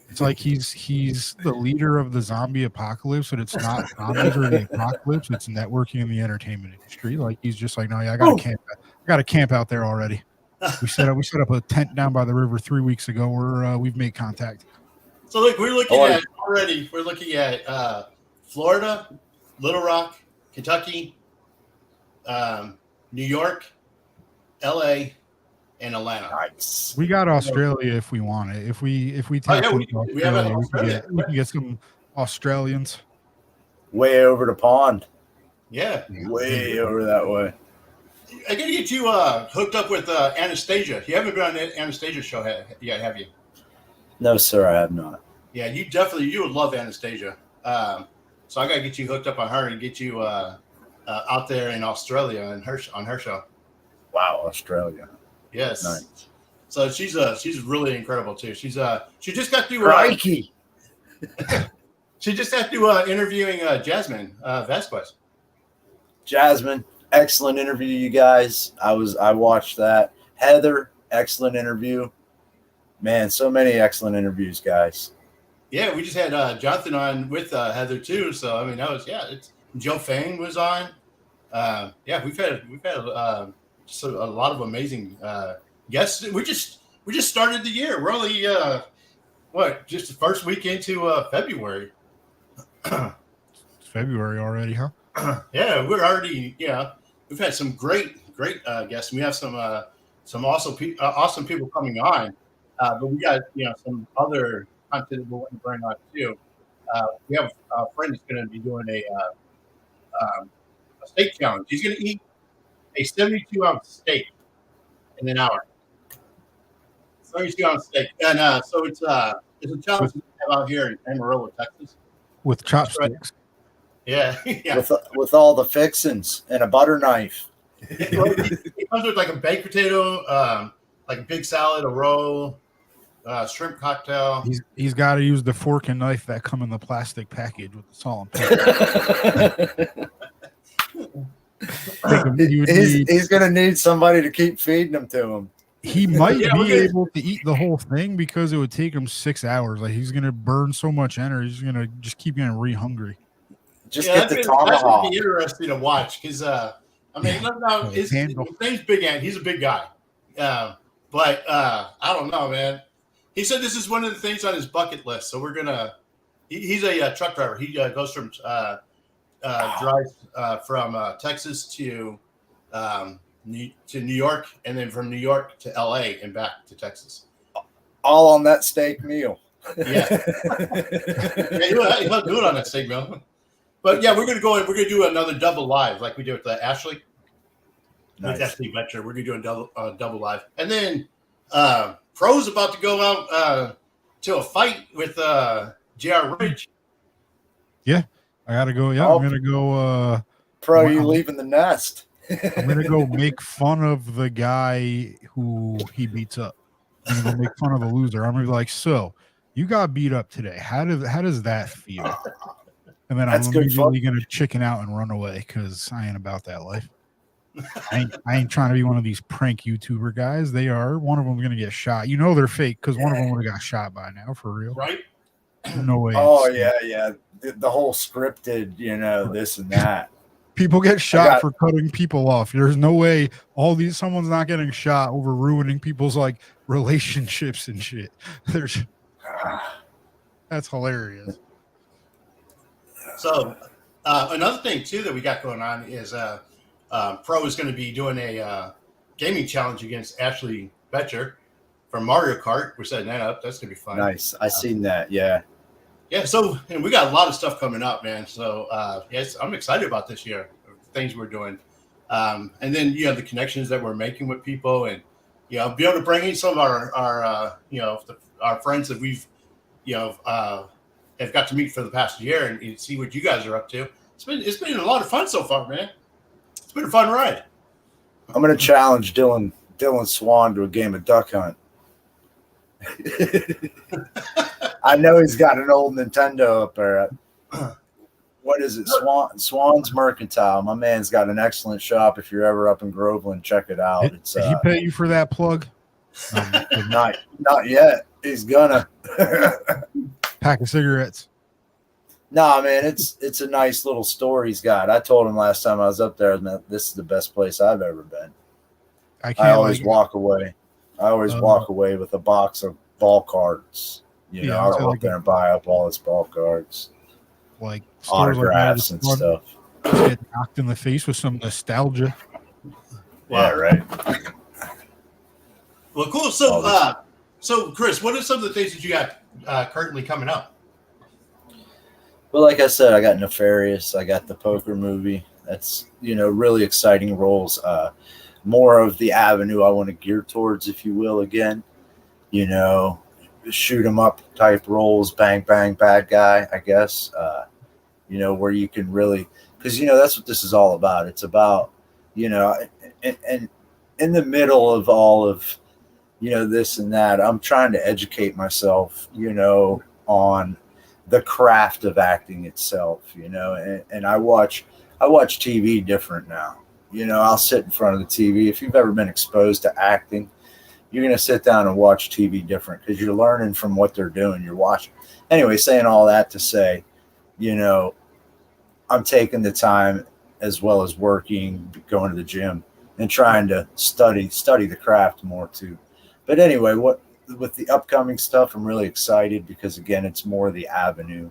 [SPEAKER 2] It's like he's the leader of the zombie apocalypse, but it's not zombies or the apocalypse. It's networking in the entertainment industry. Like, he's just like, no, yeah, I got to camp out there already. We set up a tent down by the river 3 weeks ago. We've made contact.
[SPEAKER 1] So look, we're looking at Florida, Little Rock, Kentucky, New York, LA, and Atlanta.
[SPEAKER 3] Nice.
[SPEAKER 2] We got Australia if we want it. If we tap into Australia, we can get some Australians.
[SPEAKER 3] Way over the pond.
[SPEAKER 1] Yeah.
[SPEAKER 3] Way over that way.
[SPEAKER 1] I got to get you hooked up with Anastasia. You haven't been on the Anastasia show yet, have you?
[SPEAKER 3] No, sir, I have not.
[SPEAKER 1] Yeah, you would love Anastasia. So I got to get you hooked up on her and get you out there in Australia on her show.
[SPEAKER 3] Wow, Australia.
[SPEAKER 1] Yes.
[SPEAKER 3] Nice.
[SPEAKER 1] So she's really incredible too. She just got through
[SPEAKER 3] Crikey.
[SPEAKER 1] She just got through interviewing Jasmine Vasquez.
[SPEAKER 3] Jasmine, excellent interview, you guys. I watched that. Heather, excellent interview. Man, so many excellent interviews, guys.
[SPEAKER 1] Yeah, we just had Jonathan on with Heather too. So I mean, it's Joe Fain was on. We've had just a lot of amazing guests. We just started the year. We're only just the first week into February.
[SPEAKER 2] It's February already, huh?
[SPEAKER 1] Yeah, we're already. We've had some great guests. We have some awesome people coming on, but we got some other content that we're going to bring on too. We have a friend that's going to be doing a steak challenge. He's going to eat a 72-ounce steak in an hour. 72-ounce steak, and so it's a challenge we have out here in Amarillo, Texas,
[SPEAKER 2] with chopsticks.
[SPEAKER 1] Yeah, yeah.
[SPEAKER 3] With all the fixings and a butter knife.
[SPEAKER 1] It comes with like a baked potato, like a big salad, a roll, shrimp cocktail.
[SPEAKER 2] He's got to use the fork and knife that come in the plastic package with the salt and pepper.
[SPEAKER 3] He's going to need somebody to keep feeding them to him.
[SPEAKER 2] He might be able to eat the whole thing because it would take him 6 hours. Like, he's going to burn so much energy. He's going to just keep getting re-hungry.
[SPEAKER 3] Get the tomahawk.
[SPEAKER 1] That would be interesting to watch because, his name's Big Ant. He's a big guy. But I don't know, man. He said this is one of the things on his bucket list. So we're going to – he's a truck driver. He goes from drives from Texas to New York, and then from New York to LA and back to Texas.
[SPEAKER 3] All on that steak meal.
[SPEAKER 1] Yeah. He'll do it on that steak meal. But yeah, we're gonna do another double live like we did with Ashley. Nice. With Ashley Vetcher. We're gonna do a double live. And then Pro's about to go out to a fight with JR Ridge.
[SPEAKER 2] Yeah. I gotta go. Yeah, I'm gonna go.
[SPEAKER 3] Pro, you leaving the nest?
[SPEAKER 2] I'm gonna go make fun of the guy who he beats up. I'm gonna go make fun of the loser. I'm gonna be like, so you got beat up today. How does that feel? And then I'm immediately gonna chicken out and run away because I ain't about that life. I ain't trying to be one of these prank YouTuber guys. They are. One of them's gonna get shot. They're fake because one of them would have got shot by now, for real.
[SPEAKER 1] Right?
[SPEAKER 2] No way.
[SPEAKER 3] Oh yeah. The whole scripted, this and that.
[SPEAKER 2] People get shot for cutting people off. There's no way someone's not getting shot over ruining people's like relationships and shit. That's hilarious.
[SPEAKER 1] So another thing too that we got going on is Pro is going to be doing a gaming challenge against Ashley Vetcher from Mario Kart. We're setting that up. That's going to be fun.
[SPEAKER 3] Nice. I seen that. Yeah.
[SPEAKER 1] Yeah, so we got a lot of stuff coming up, man. So yes, I'm excited about this year, things we're doing, and then the connections that we're making with people, and be able to bring in some of our friends that we've have got to meet for the past year and see what you guys are up to. It's been a lot of fun so far, man. It's been a fun ride.
[SPEAKER 3] I'm going to challenge Dylan Swan to a game of duck hunt. I know he's got an old Nintendo up there. What is it? Swan's Mercantile. My man's got an excellent shop. If you're ever up in Groveland, check it out.
[SPEAKER 2] Did he pay you for that plug?
[SPEAKER 3] Not yet. He's gonna.
[SPEAKER 2] Pack of cigarettes.
[SPEAKER 3] Nah, man, it's a nice little store he's got. I told him last time I was up there, man, this is the best place I've ever been. I always walk away. I always walk away with a box of ball cards. I'll go up there and buy up all his ball cards,
[SPEAKER 2] like
[SPEAKER 3] autographs and stuff.
[SPEAKER 2] Get knocked in the face with some nostalgia.
[SPEAKER 3] Yeah, right.
[SPEAKER 1] Well, cool. So Kris, what are some of the things that you got currently coming up?
[SPEAKER 3] Well, like I said, I got Nefarious. I got the poker movie. That's, really exciting roles. More of the avenue I want to gear towards, if you will, again. Shoot 'em up type roles, bang, bang, bad guy, I guess. Where you can really, because, that's what this is all about. It's about, and in the middle of all of, this and that, I'm trying to educate myself, on the craft of acting itself, and I watch TV different now. I'll sit in front of the TV. If you've ever been exposed to acting, you're going to sit down and watch TV different because you're learning from what they're doing. You're watching. Anyway, saying all that to say, I'm taking the time as well as working, going to the gym and trying to study the craft more too. But anyway, with the upcoming stuff, I'm really excited because, again, it's more the avenue.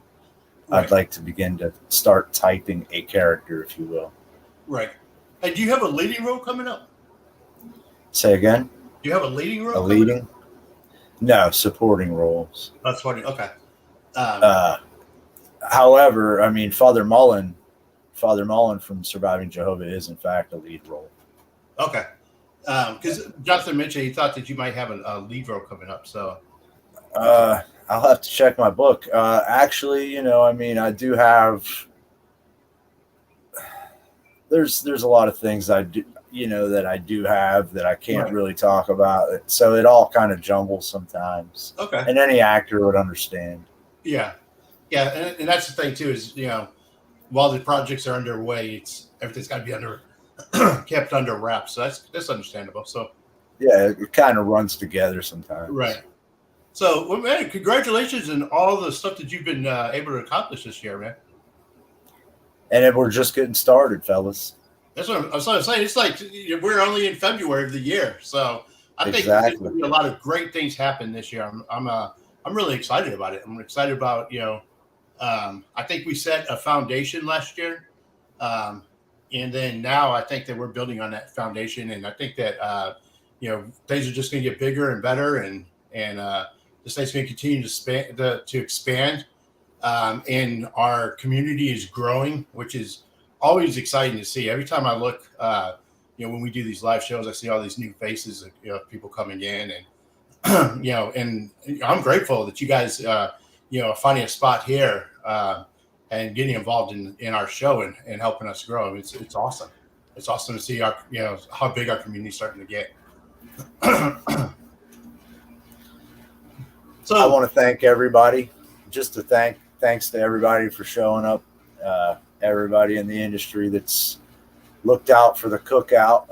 [SPEAKER 3] Right. I'd like to begin to start typing a character, if you will.
[SPEAKER 1] Right. And do you have a leading role coming up?
[SPEAKER 3] Say again?
[SPEAKER 1] Do you have a leading role?
[SPEAKER 3] A leading? No, supporting roles.
[SPEAKER 1] That's funny. Okay.
[SPEAKER 3] However, I mean, Father Mullen from Surviving Jehovah is, in fact, a lead role.
[SPEAKER 1] Okay. Because Justin mentioned he thought that you might have a lead role coming up. So,
[SPEAKER 3] I'll have to check my book. Actually, I do have. There's a lot of things I do, that I do have that I can't really talk about. So it all kind of jumbles sometimes.
[SPEAKER 1] Okay.
[SPEAKER 3] And any actor would understand.
[SPEAKER 1] Yeah, and that's the thing too is while the projects are underway, everything's got to be kept under wraps. So that's understandable. So
[SPEAKER 3] yeah, it kind of runs together sometimes.
[SPEAKER 1] Right. So, well, man, congratulations on all the stuff that you've been able to accomplish this year, man.
[SPEAKER 3] And we're just getting started, fellas.
[SPEAKER 1] That's what I'm saying. It's like we're only in February of the year, so I think there's going to be a lot of great things happen this year. I'm really excited about it. I'm excited about I think we set a foundation last year, and then now I think that we're building on that foundation, and I think that things are just going to get bigger and better, and the state's going to continue to expand. And our community is growing, which is always exciting to see. Every time I look, when we do these live shows, I see all these new faces, people coming in, and and I'm grateful that you guys, finding a spot here and getting involved in our show and helping us grow. It's awesome. It's awesome to see our, how big our community is starting to get. So
[SPEAKER 3] I want to thank everybody. Thanks to everybody for showing up. Everybody in the industry that's looked out for the cookout,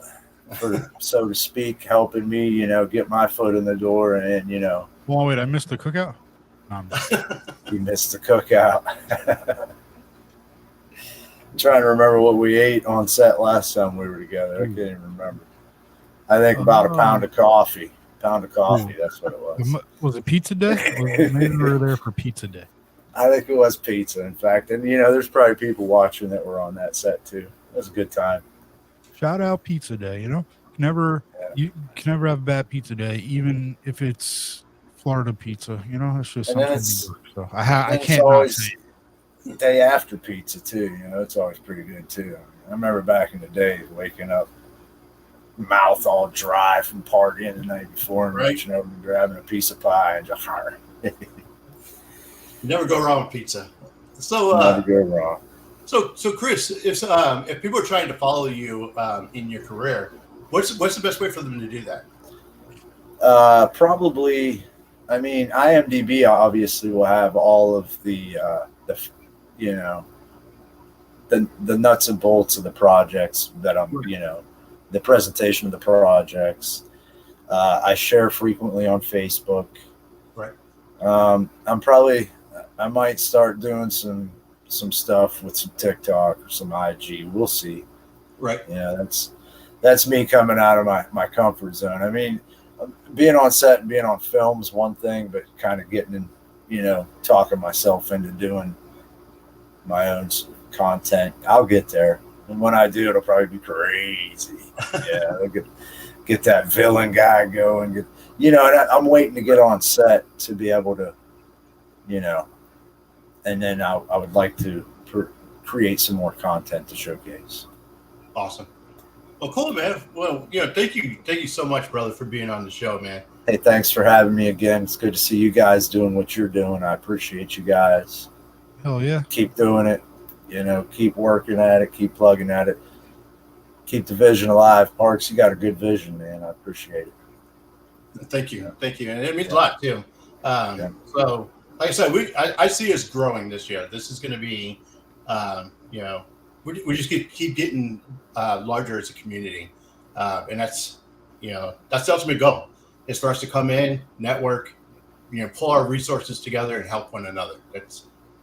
[SPEAKER 3] so to speak, helping me, get my foot in the door. And
[SPEAKER 2] Well, wait, I missed the cookout.
[SPEAKER 3] You missed the cookout. Trying to remember what we ate on set last time we were together. I can't even remember. I think about a pound of coffee. That's what it was.
[SPEAKER 2] Was it pizza day? Maybe we were there for pizza day.
[SPEAKER 3] I think it was pizza, in fact. And, there's probably people watching that were on that set, too. It was a good time.
[SPEAKER 2] Shout out pizza day, You can never have a bad pizza day, even if it's Florida pizza. It's just something. So I can't not say it.
[SPEAKER 3] Day after pizza, too. It's always pretty good, too. I remember back in the day waking up, mouth all dry from partying the night before and reaching over and grabbing a piece of pie and just
[SPEAKER 1] Never go wrong with pizza. So,
[SPEAKER 3] Never go wrong.
[SPEAKER 1] So Kris, if people are trying to follow you in your career, what's the best way for them to do that?
[SPEAKER 3] Probably, I mean, IMDb obviously will have all of the you know, the nuts and bolts of the projects that I'm, you know, the presentation of the projects. I share frequently on Facebook.
[SPEAKER 1] Right.
[SPEAKER 3] I might start doing some stuff with some TikTok or some IG. We'll see.
[SPEAKER 1] Right.
[SPEAKER 3] Yeah, that's me coming out of my comfort zone. I mean, being on set and being on film is one thing, but kind of getting in, you know, talking myself into doing my own content. I'll get there. And when I do, it'll probably be crazy. Yeah, I'll get that villain guy going. And I'm waiting to get on set to be able to, you know, and then I would like to create some more content to showcase.
[SPEAKER 1] Awesome. Well, cool, man. Well, thank you so much, brother, for being on the show, man.
[SPEAKER 3] Hey, thanks for having me again. It's good to see you guys doing what you're doing. I appreciate you guys.
[SPEAKER 2] Hell yeah.
[SPEAKER 3] Keep doing it. Keep working at it. Keep plugging at it. Keep the vision alive. Parks, you got a good vision, man. I appreciate it.
[SPEAKER 1] Thank you. And it means a lot, too. So, like I said, I see us growing this year. This is going to be, we just keep getting larger as a community. And that's the ultimate goal, is for us to come in, network, pull our resources together and help one another.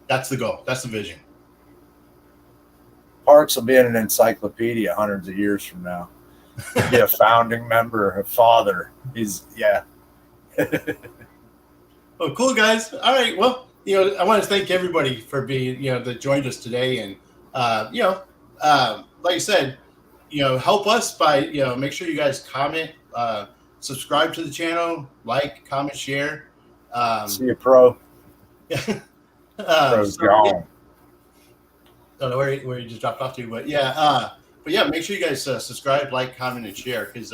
[SPEAKER 1] That's the goal. That's the vision.
[SPEAKER 3] Parks will be in an encyclopedia hundreds of years from now. He'll be a founding member, a father. Yeah.
[SPEAKER 1] Well, cool, guys. All right. Well, I want to thank everybody for being, that joined us today. And, like I said, help us by, make sure you guys comment, subscribe to the channel, like, comment, share.
[SPEAKER 3] See you, pro.
[SPEAKER 1] Pro's gone. I don't know where you just dropped off to, but make sure you guys subscribe, like, comment, and share, because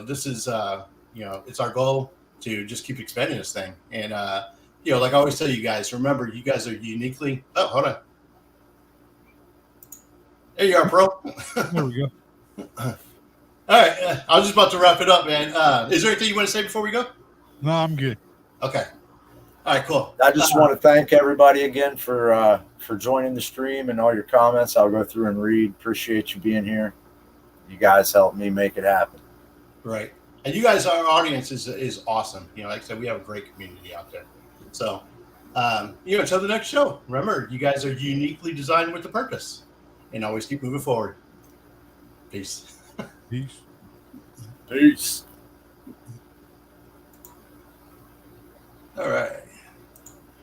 [SPEAKER 1] this is it's our goal to just keep expanding this thing. And like I always tell you guys, remember, you guys are uniquely. Oh, hold on. There you are, bro.
[SPEAKER 2] There we go.
[SPEAKER 1] All right, I was just about to wrap it up, man. Is there anything you want to say before we go?
[SPEAKER 2] No, I'm good.
[SPEAKER 1] Okay. All right, cool.
[SPEAKER 3] I just want to thank everybody again for joining the stream and all your comments. I'll go through and read. Appreciate you being here. You guys helped me make it happen.
[SPEAKER 1] Right. And you guys, our audience is awesome. Like I said, we have a great community out there. So, until the next show, remember, you guys are uniquely designed with a purpose, and always keep moving forward. Peace.
[SPEAKER 2] Peace.
[SPEAKER 3] Peace.
[SPEAKER 1] All right.